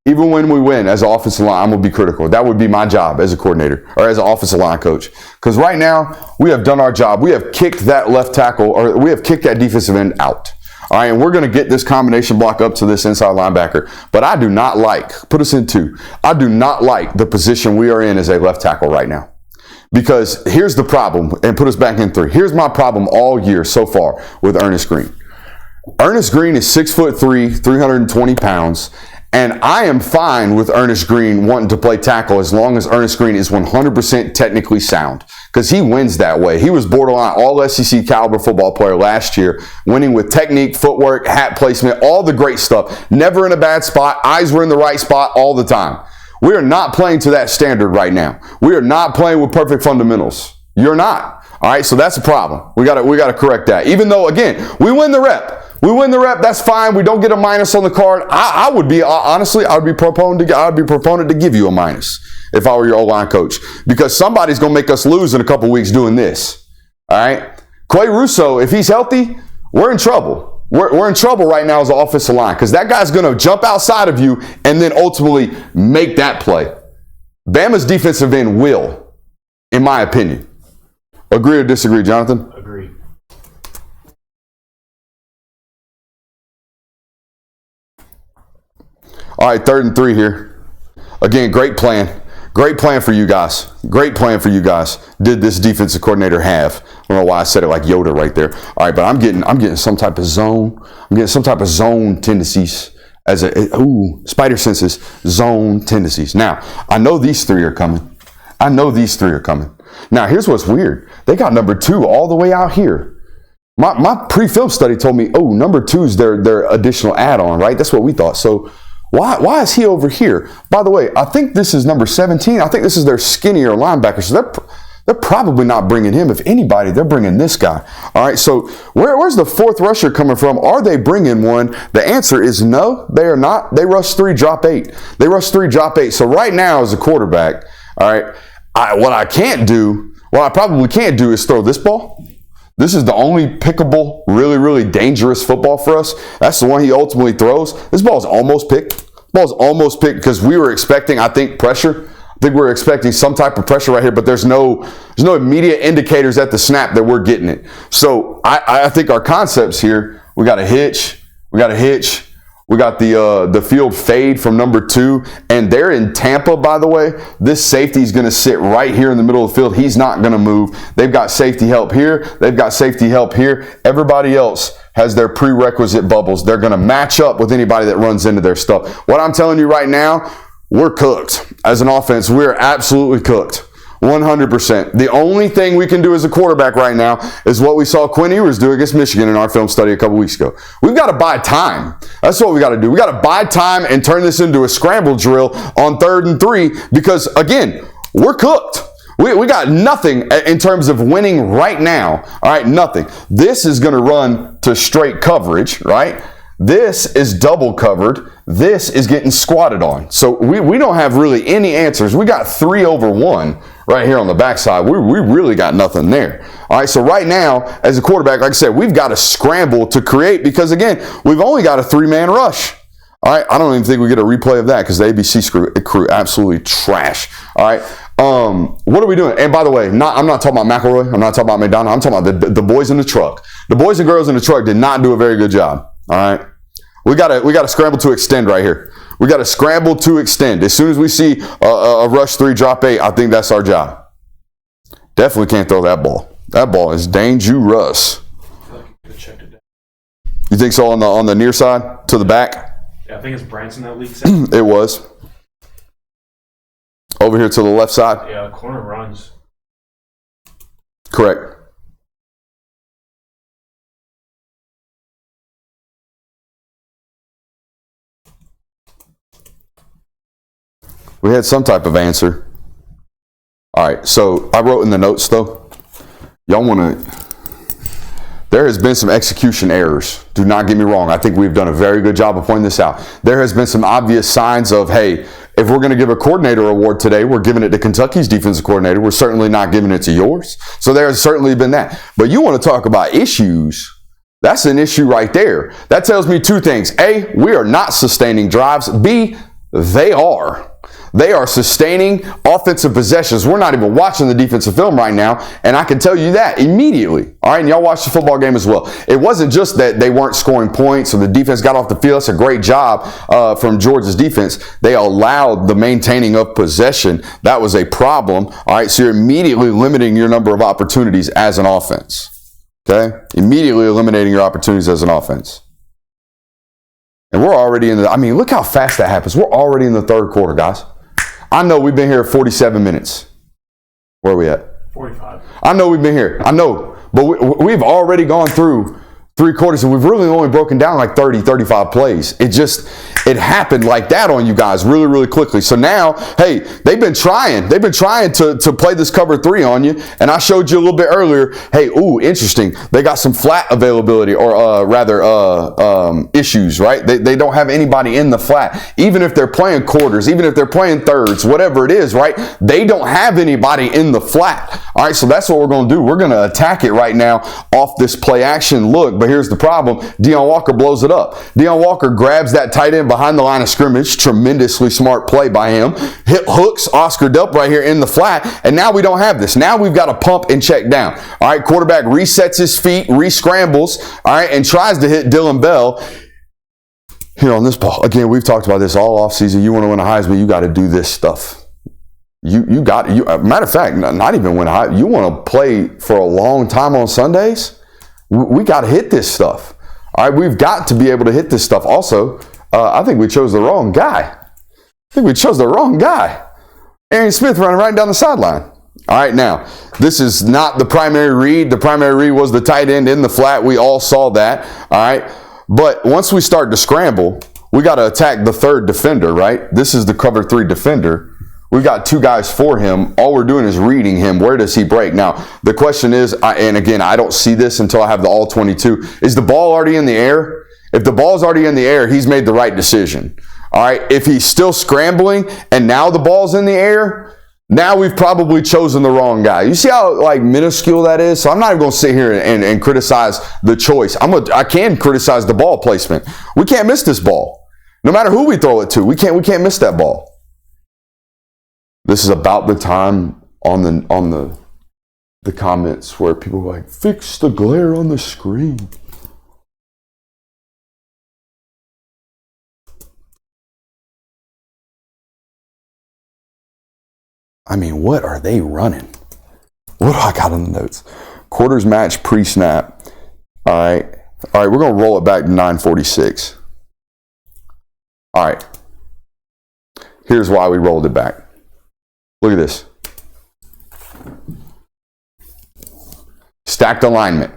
Even when we win as an offensive line, I'm going to be critical. That would be my job as a coordinator or as an offensive line coach. Because right now, we have done our job. We have kicked that left tackle, or we have kicked that defensive end out. All right, and we're going to get this combination block up to this inside linebacker. But I do not like, put us in two, I do not like the position we are in as a left tackle right now. Because here's the problem, and put us back in three. Here's my problem all year so far with Ernest Green. Ernest Green is 6'3", 320 pounds. And I am fine with Ernest Green wanting to play tackle as long as Ernest Green is 100% technically sound, because he wins that way. He was borderline all SEC caliber football player last year, winning with technique, footwork, hat placement, all the great stuff. Never in a bad spot. Eyes were in the right spot all the time. We are not playing to that standard right now. We are not playing with perfect fundamentals. You're not. All right, so that's a problem. We got to correct that. Even though, again, we win the rep. That's fine. We don't get a minus on the card. I would be proponent to give you a minus if I were your O-line coach, because somebody's going to make us lose in a couple weeks doing this. All right. Quay Russo, if he's healthy, we're in trouble. We're in trouble right now as an offensive line, because that guy's going to jump outside of you and then ultimately make that play. Bama's defensive end will, in my opinion. Agree or disagree, Jonathan? Agree. All right, 3rd and 3 here. Again, great plan. Great plan for you guys. Did this defensive coordinator have? I don't know why I said it like Yoda right there. All right, but I'm getting some type of zone. I'm getting some type of zone tendencies spider senses, zone tendencies. Now, I know these three are coming. Now, here's what's weird. They got number 2 all the way out here. My pre-film study told me, number 2 is their additional add-on, right? That's what we thought. So why is he over here? By the way, I think this is number 17. I think this is their skinnier linebacker. So they're probably not bringing him. If anybody, they're bringing this guy. All right, so where's the 4th rusher coming from? Are they bringing one? The answer is no, they are not. They rush 3, drop 8. So right now as a quarterback, all right, what I probably can't do is throw this ball. This is the only pickable, really, really dangerous football for us. That's the one he ultimately throws. This ball's almost picked. Because we were expecting, I think, pressure. I think we were expecting some type of pressure right here, but there's no immediate indicators at the snap that we're getting it. So I think our concepts here, we got a hitch. We got the field fade from number 2, and they're in Tampa, by the way. This safety is going to sit right here in the middle of the field. He's not going to move. They've got safety help here. Everybody else has their prerequisite bubbles. They're going to match up with anybody that runs into their stuff. What I'm telling you right now, we're cooked. As an offense, we're absolutely cooked. 100%. The only thing we can do as a quarterback right now is what we saw Quinn Ewers do against Michigan in our film study a couple weeks ago. We've got to buy time. That's what we got to do. We got to buy time and turn this into a scramble drill on 3rd and 3, because, again, we're cooked. We got nothing in terms of winning right now. All right, nothing. This is going to run to straight coverage, right? This is double covered. This is getting squatted on. So we don't have really any answers. We got 3 over 1 right here on the backside. We really got nothing there. All right, so right now, as a quarterback, like I said, we've got to scramble to create, because, again, we've only got a 3-man rush. All right, I don't even think we get a replay of that, because the ABC crew absolutely trash. All right, what are we doing? And by the way, I'm not talking about McElroy. I'm not talking about McDonald. I'm talking about the boys in the truck. The boys and girls in the truck did not do a very good job. All right, we got to scramble to extend right here. We got to scramble to extend. As soon as we see a rush 3, drop 8, I think that's our job. Definitely can't throw that ball. That ball is dangerous. You think so on the near side to the back? Yeah, I think it's Branson that leaks out. It was. Over here to the left side? Yeah, corner runs. Correct. We had some type of answer. All right, so I wrote in the notes, though. Y'all want to... There has been some execution errors. Do not get me wrong. I think we've done a very good job of pointing this out. There has been some obvious signs of, hey, If we're going to give a coordinator award today, we're giving it to Kentucky's defensive coordinator. We're certainly not giving it to yours. So there's certainly been that. But you want to talk about issues. That's an issue right there. That tells me two things. A, we are not sustaining drives. B, they are. They are sustaining offensive possessions. We're not even watching the defensive film right now, and I can tell you that immediately. All right, and y'all watched the football game as well. It wasn't just that they weren't scoring points or the defense got off the field. That's a great job from Georgia's defense. They allowed the maintaining of possession. That was a problem. All right, so you're immediately limiting your number of opportunities as an offense. Okay? Immediately eliminating your opportunities as an offense. And we're already in look how fast that happens. We're already in the third quarter, guys. I know we've been here 47 minutes. Where are we at? 45. I know we've been here. I know. But we've already gone through 3 quarters, and we've really only broken down like 30, 35 plays. It happened like that on you guys really, really quickly. So now, hey, they've been trying to play this cover 3 on you. And I showed you a little bit earlier, hey, ooh, interesting. They got some flat availability or issues, right? They don't have anybody in the flat. Even if they're playing quarters, even if they're playing thirds, whatever it is, right? They don't have anybody in the flat. All right, so that's what we're going to do. We're going to attack it right now off this play action look. But here's the problem. Deion Walker blows it up. Deion Walker grabs that tight end behind the line of scrimmage. Tremendously smart play by him. Hit hooks Oscar Delp right here in the flat. And now we don't have this. Now we've got to pump and check down. All right, quarterback resets his feet, re-scrambles, all right, and tries to hit Dylan Bell here on this ball. Again, we've talked about this all offseason. You want to win a Heisman, you got to do this stuff. Matter of fact, not even win a Heisman. You want to play for a long time on Sundays? We got to hit this stuff. All right, we've got to be able to hit this stuff. Also, I think we chose the wrong guy. Aaron Smith running right down the sideline. All right, now, this is not the primary read. The primary read was the tight end in the flat. We all saw that. All right, but once we start to scramble, we got to attack the third defender, right? This is the cover 3 defender. We've got 2 guys for him. All we're doing is reading him. Where does he break? Now, the question is, and again, I don't see this until I have the all 22. Is the ball already in the air? If the ball's already in the air, he's made the right decision. All right. If he's still scrambling and now the ball's in the air, now we've probably chosen the wrong guy. You see how minuscule that is? So I'm not even going to sit here and criticize the choice. I can criticize the ball placement. We can't miss this ball. No matter who we throw it to, we can't miss that ball. This is about the time on the comments where people are like, fix the glare on the screen. I mean, what are they running? What do I got on the notes? Quarters match pre-snap. All right, we're going to roll it back to 9:46. All right. Here's why we rolled it back. Look at this. Stacked alignment.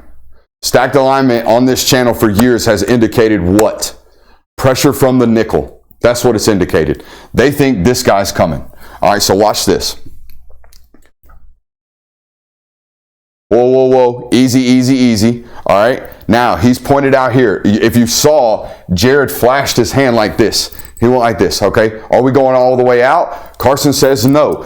Stacked alignment on this channel for years has indicated what? Pressure from the nickel. That's what it's indicated. They think this guy's coming. All right, so watch this. Whoa. Easy. All right. Now, he's pointed out here. If you saw, Jared flashed his hand like this. He went like this, okay? Are we going all the way out? Carson says no.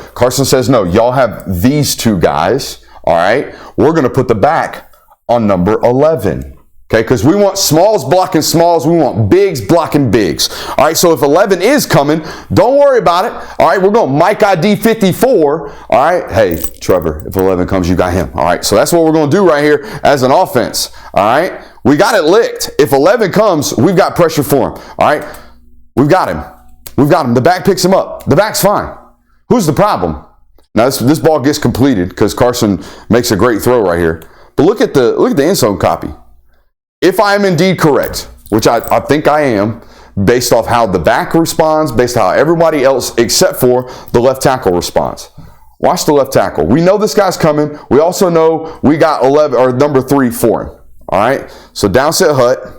Y'all have these 2 guys, all right? We're going to put the back on number 11, okay? Because we want smalls blocking smalls. We want bigs blocking bigs. All right, so if 11 is coming, don't worry about it. All right, we're going Mike ID 54. All right, hey, Trevor, if 11 comes, you got him. All right, so that's what we're going to do right here as an offense. All right, we got it licked. If 11 comes, we've got pressure for him. All right, we've got him. The back picks him up. The back's fine. Who's the problem? Now, this ball gets completed because Carson makes a great throw right here. But look at the end zone copy. If I am indeed correct, which I think I am, based off how the back responds, based on how everybody else except for the left tackle responds. Watch the left tackle. We know this guy's coming. We also know we got 11 or number 3 for him. All right. So down set hut.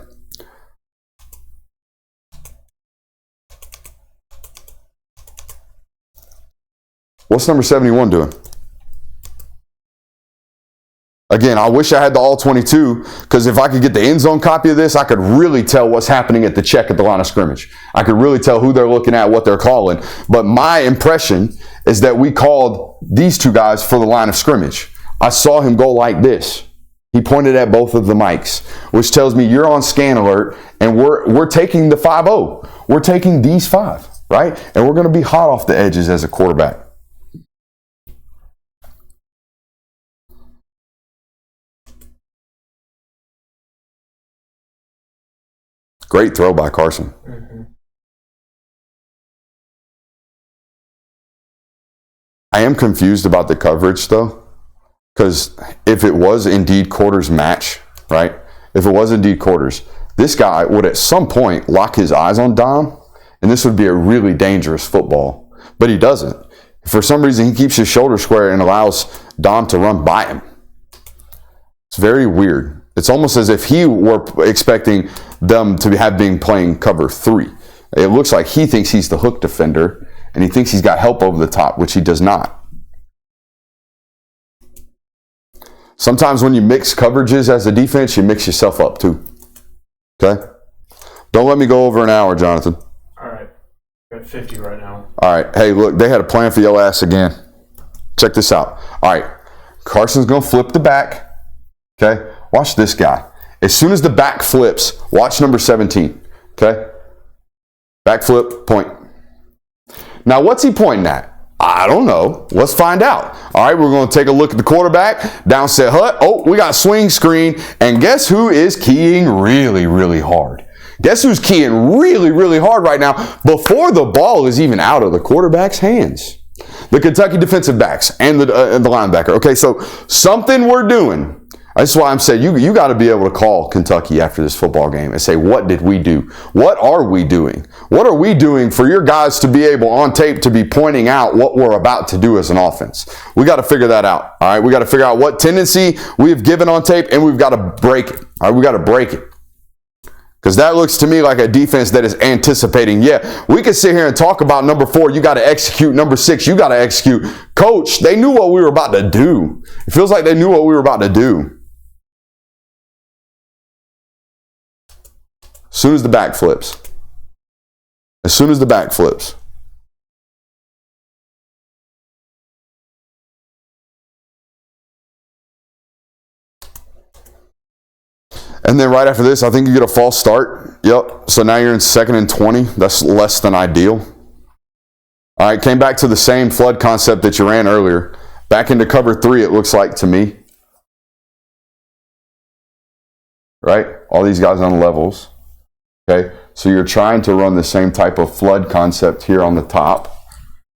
What's number 71 doing? Again, I wish I had the all 22, because if I could get the end zone copy of this, I could really tell what's happening at the check at the line of scrimmage. I could really tell who they're looking at, what they're calling. But my impression is that we called these two guys for the line of scrimmage. I saw him go like this. He pointed at both of the mics, which tells me you're on scan alert, and we're taking the 5-0. We're taking these 5, right? And we're going to be hot off the edges as a quarterback. Great throw by Carson. I am confused about the coverage, though, because if it was indeed quarters match, right? If it was indeed quarters, this guy would at some point lock his eyes on Dom, and this would be a really dangerous football. But he doesn't. For some reason, he keeps his shoulder square and allows Dom to run by him. It's very weird. It's almost as if he were expecting them to have been playing cover 3. It looks like he thinks he's the hook defender, and he thinks he's got help over the top, which he does not. Sometimes when you mix coverages as a defense, you mix yourself up too. Okay? Don't let me go over an hour, Jonathan. All right. We're at 50 right now. All right. Hey, look, they had a plan for your ass again. Check this out. All right. Carson's going to flip the back. Okay? Watch this guy. As soon as the back flips, watch number 17. Okay? Back flip, point. Now, what's he pointing at? I don't know. Let's find out. All right, we're going to take a look at the quarterback. Down set hut. Oh, we got swing screen. And guess who is keying really, really hard? Guess who's keying really, really hard right now before the ball is even out of the quarterback's hands? The Kentucky defensive backs and the linebacker. Okay, so something we're doing. That's why I'm saying you got to be able to call Kentucky after this football game and say, what did we do? What are we doing? What are we doing for your guys to be able on tape to be pointing out what we're about to do as an offense? We got to figure that out. All right, we got to figure out what tendency we have given on tape, and we've got to break it. All right, we got to break it. Because that looks to me like a defense that is anticipating. Yeah, we could sit here and talk about number 4, you got to execute. Number 6, you got to execute. Coach, they knew what we were about to do. It feels like they knew what we were about to do. As soon as the back flips. As soon as the back flips. And then right after this, I think you get a false start. Yep. So now you're in 2nd and 20. That's less than ideal. All right. Came back to the same flood concept that you ran earlier. Back into cover 3, it looks like to me. Right? All these guys on levels. Okay, so you're trying to run the same type of flood concept here on the top,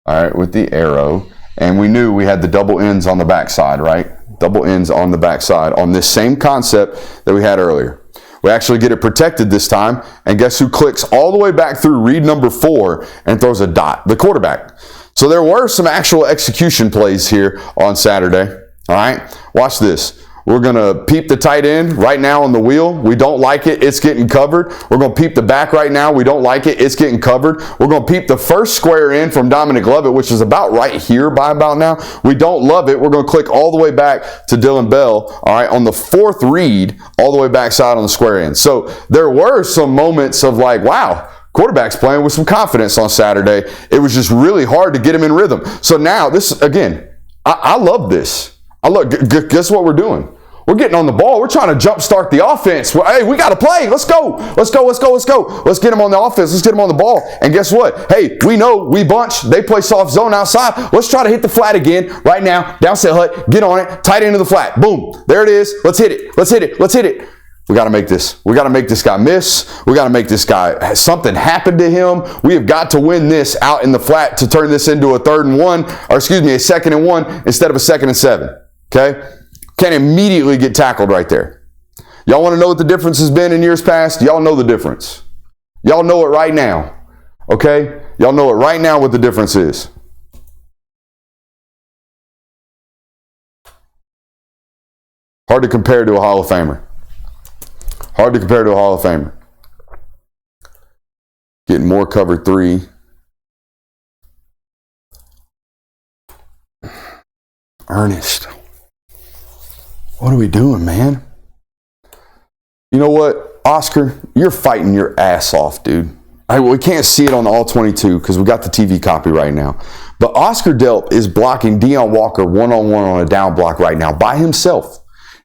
all right, with the arrow. And we knew we had the double ends on the backside, right? Double ends on the backside on this same concept that we had earlier. We actually get it protected this time, and guess who clicks all the way back through read number 4 and throws a dot? The quarterback. So there were some actual execution plays here on Saturday, all right? Watch this. We're going to peep the tight end right now on the wheel. We don't like it. It's getting covered. We're going to peep the back right now. We don't like it. It's getting covered. We're going to peep the first square in from Dominic Lovett, which is about right here by about now. We don't love it. We're going to click all the way back to Dylan Bell, all right, on the 4th read, all the way backside on the square end. So there were some moments of like, wow, quarterback's playing with some confidence on Saturday. It was just really hard to get him in rhythm. So now this, again, I love this. Guess what we're doing? We're getting on the ball. We're trying to jumpstart the offense. Hey, we got to play. Let's go. Let's go. Let's go. Let's go. Let's get them on the offense. Let's get them on the ball. And guess what? Hey, we know we bunch. They play soft zone outside. Let's try to hit the flat again right now. Down set hut. Get on it. Tight end of the flat. Boom. There it is. Let's hit it. Let's hit it. Let's hit it. We got to make this. We got to make this guy miss. We got to make this guy, something happen to him. We have got to win this out in the flat to turn this into a 3rd and 1, or excuse me, a 2nd and 1 instead of a 2nd and 7. Okay? Can't immediately get tackled right there. Y'all want to know what the difference has been in years past? Y'all know the difference. Y'all know it right now. Okay? Y'all know it right now what the difference is. Hard to compare to a Hall of Famer. Hard to compare to a Hall of Famer. Getting more cover 3. Ernest. What are we doing, man? You know what, Oscar? You're fighting your ass off, dude. We can't see it on the All 22 because we got the TV copy right now. But Oscar Delp is blocking Deone Walker one-on-one on a down block right now by himself.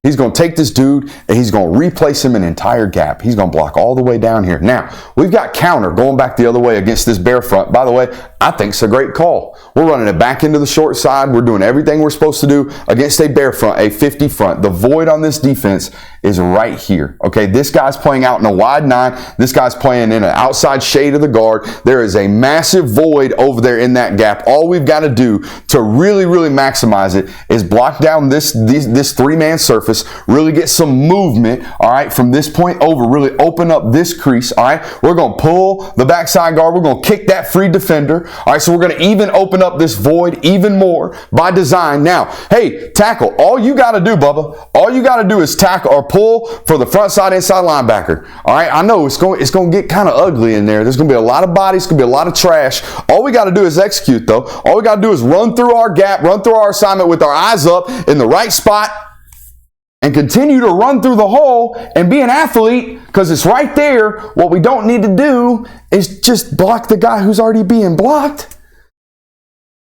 He's going to take this dude and he's going to replace him an entire gap. He's going to block all the way down here. Now, we've got counter going back the other way against this bear front. By the way, I think it's a great call. We're running it back into the short side. We're doing everything we're supposed to do against a bear front, a 50 front. The void on this defense is right here. Okay, this guy's playing out in a wide 9. This guy's playing in an outside shade of the guard. There is a massive void over there in that gap. All we've got to do to really, really maximize it is block down this 3-man surface, really get some movement, all right, from this point over, really open up this crease, all right? We're going to pull the backside guard. We're going to kick that free defender, all right? So we're going to even open up this void even more by design. Now, hey, tackle. All you got to do, Bubba, all you got to do is tackle or pull for the front side inside linebacker, all right? I know it's going to get kind of ugly in there. There's going to be a lot of bodies, going to be a lot of trash. All we got to do is execute, though. All we got to do is run through our gap, run through our assignment with our eyes up in the right spot, and continue to run through the hole and be an athlete because it's right there. What we don't need to do is just block the guy who's already being blocked.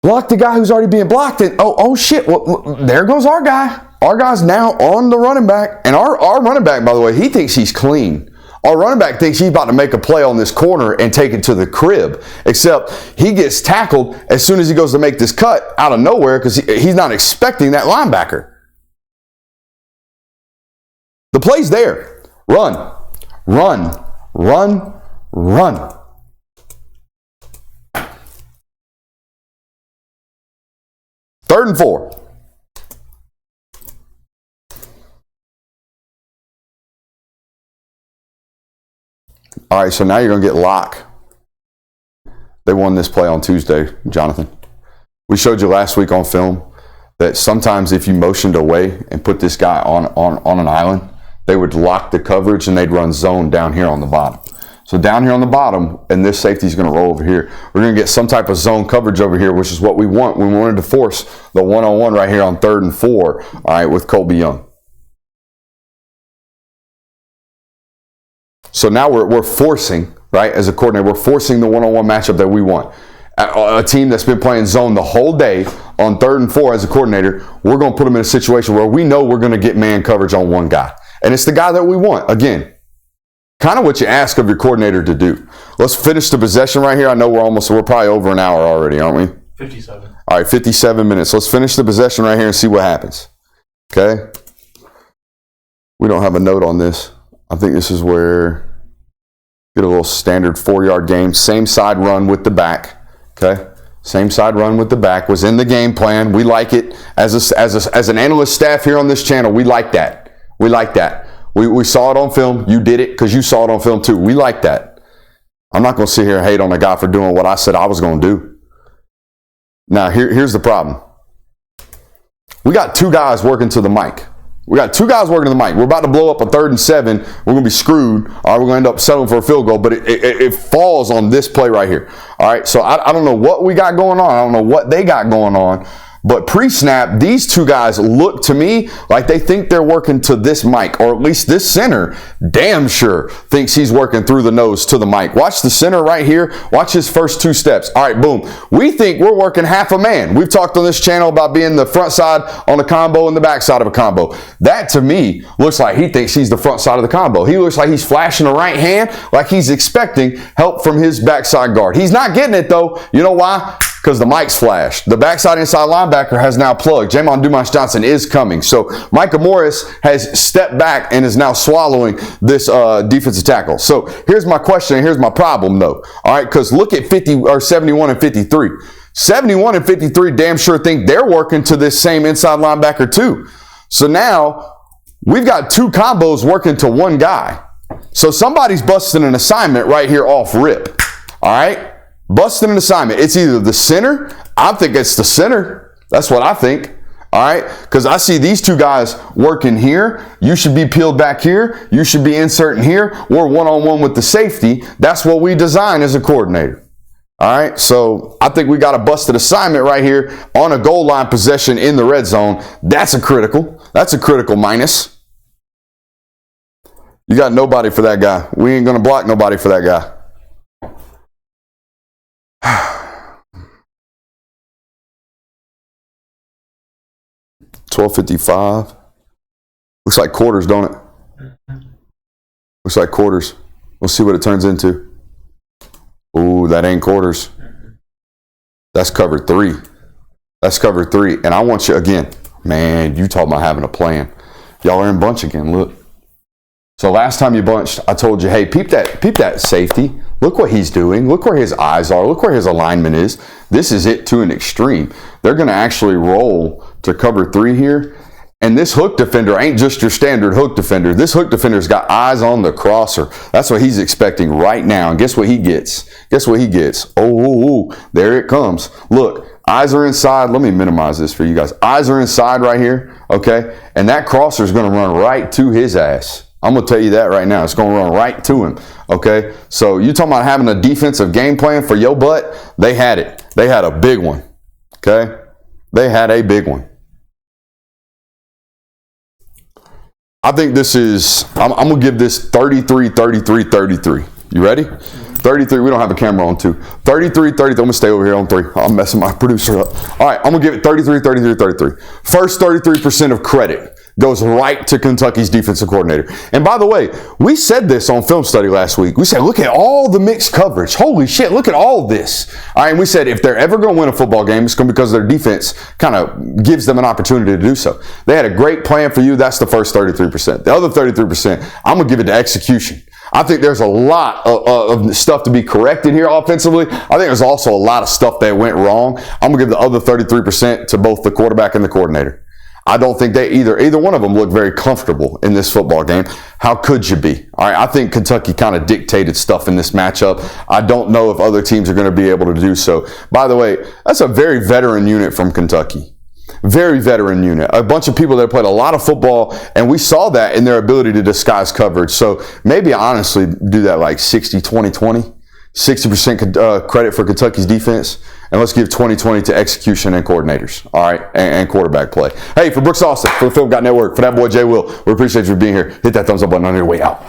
Block the guy who's already being blocked. And oh shit, well, there goes our guy. Our guy's now on the running back. And our running back, by the way, he thinks he's clean. Our running back thinks he's about to make a play on this corner and take it to the crib. Except he gets tackled as soon as he goes to make this cut out of nowhere because he's not expecting that linebacker. The play's there. Run, run, run, run. Third and 4. All right, so now you're going to get lock. They won this play on Tuesday, Jonathan. We showed you last week on film that sometimes if you motioned away and put this guy on an island, they would lock the coverage and they'd run zone down here on the bottom. So down here on the bottom, and this safety is going to roll over here. We're going to get some type of zone coverage over here, which is what we want. We wanted to force the one-on-one right here on 3rd and 4, all right, with Colby Young. So now we're forcing, right, as a coordinator, we're forcing the one-on-one matchup that we want. A team that's been playing zone the whole day on 3rd and 4 as a coordinator, we're going to put them in a situation where we know we're going to get man coverage on one guy. And it's the guy that we want. Again, kind of what you ask of your coordinator to do. Let's finish the possession right here. I know we're probably over an hour already, aren't we? 57. All right, 57 minutes. Let's finish the possession right here and see what happens. Okay? We don't have a note on this. I think this is where get a little standard 4-yard game. Same side run with the back. Okay? Same side run with the back was in the game plan. We like it. As an analyst staff here on this channel, we like that. We like that. We saw it on film. You did it because you saw it on film too. We like that. I'm not going to sit here and hate on the guy for doing what I said I was going to do. Now, here's the problem. We got 2 guys working to the mic. We got 2 guys working to the mic. We're about to blow up a 3rd and 7. We're going to be screwed. All right, we're going to end up settling for a field goal, but it falls on this play right here. All right, so I don't know what we got going on. I don't know what they got going on. But pre-snap, these 2 guys look to me like they think they're working to this mic, or at least this center damn sure thinks he's working through the nose to the mic. Watch the center right here. Watch his first 2 steps. All right, boom. We think we're working half a man. We've talked on this channel about being the front side on a combo and the back side of a combo. That to me looks like he thinks he's the front side of the combo. He looks like he's flashing a right hand like he's expecting help from his backside guard. He's not getting it though. You know why? Because the mic's flashed. The backside inside linebacker has now plugged. Jamon Dumas-Johnson is coming. So Micah Morris has stepped back and is now swallowing this defensive tackle. So here's my question and here's my problem though. All right, because look at 71 and 53. 71 and 53 damn sure think they're working to this same inside linebacker too. So now we've got 2 combos working to one guy. So somebody's busting an assignment right here off rip. All right? Busting an assignment. It's either the center. I think it's the center. That's what I think. All right? Because I see these 2 guys working here. You should be peeled back here. You should be inserting here. We're one-on-one with the safety. That's what we design as a coordinator. All right, so I think we got a busted assignment right here on a goal line possession in the red zone. That's a critical minus. You got nobody for that guy. We ain't going to block nobody for that guy. 12:55. Looks like quarters, don't it? Looks like quarters. We'll see what it turns into. Ooh, that ain't quarters. That's cover 3. That's cover 3. And I want you, again, man, you talking about having a plan. Y'all are in bunch again, look. So last time you bunched, I told you, hey, peep that safety. Look what he's doing. Look where his eyes are. Look where his alignment is. This is it to an extreme. They're going to actually roll to cover 3 here. And this hook defender ain't just your standard hook defender. This hook defender's got eyes on the crosser. That's what he's expecting right now. And guess what he gets? Guess what he gets? Oh, there it comes. Look, eyes are inside. Let me minimize this for you guys. Eyes are inside right here, okay? And that crosser is going to run right to his ass. I'm going to tell you that right now. It's going to run right to him, okay? So you talking about having a defensive game plan for your butt? They had it. They had a big one, okay? They had a big one. I think this is, I'm going to give this 33, 33, 33. You ready? 33, we don't have a camera on too. 33, 33, I'm going to stay over here on 3. I'm messing my producer up. All right, I'm going to give it 33, 33, 33. First 33% of credit goes right to Kentucky's defensive coordinator. And by the way, we said this on Film Study last week. We said, look at all the mixed coverage. Holy shit, look at all this. All right, and we said if they're ever going to win a football game, it's going to be because their defense kind of gives them an opportunity to do so. They had a great plan for you. That's the first 33%. The other 33%, I'm going to give it to execution. I think there's a lot of stuff to be corrected here offensively. I think there's also a lot of stuff that went wrong. I'm going to give the other 33% to both the quarterback and the coordinator. I don't think they either one of them look very comfortable in this football game. How could you be? All right, I think Kentucky kind of dictated stuff in this matchup. I don't know if other teams are going to be able to do so. By the way, that's a very veteran unit from Kentucky. Very veteran unit. A bunch of people that played a lot of football, and we saw that in their ability to disguise coverage. So maybe honestly do that like 60, 20, 20. 60% credit for Kentucky's defense, and let's give 20-20 to execution and coordinators, all right, and quarterback play. Hey, for Brooks Austin, for the Film God Network, for that boy Jay Will, we appreciate you for being here. Hit that thumbs up button on your way out.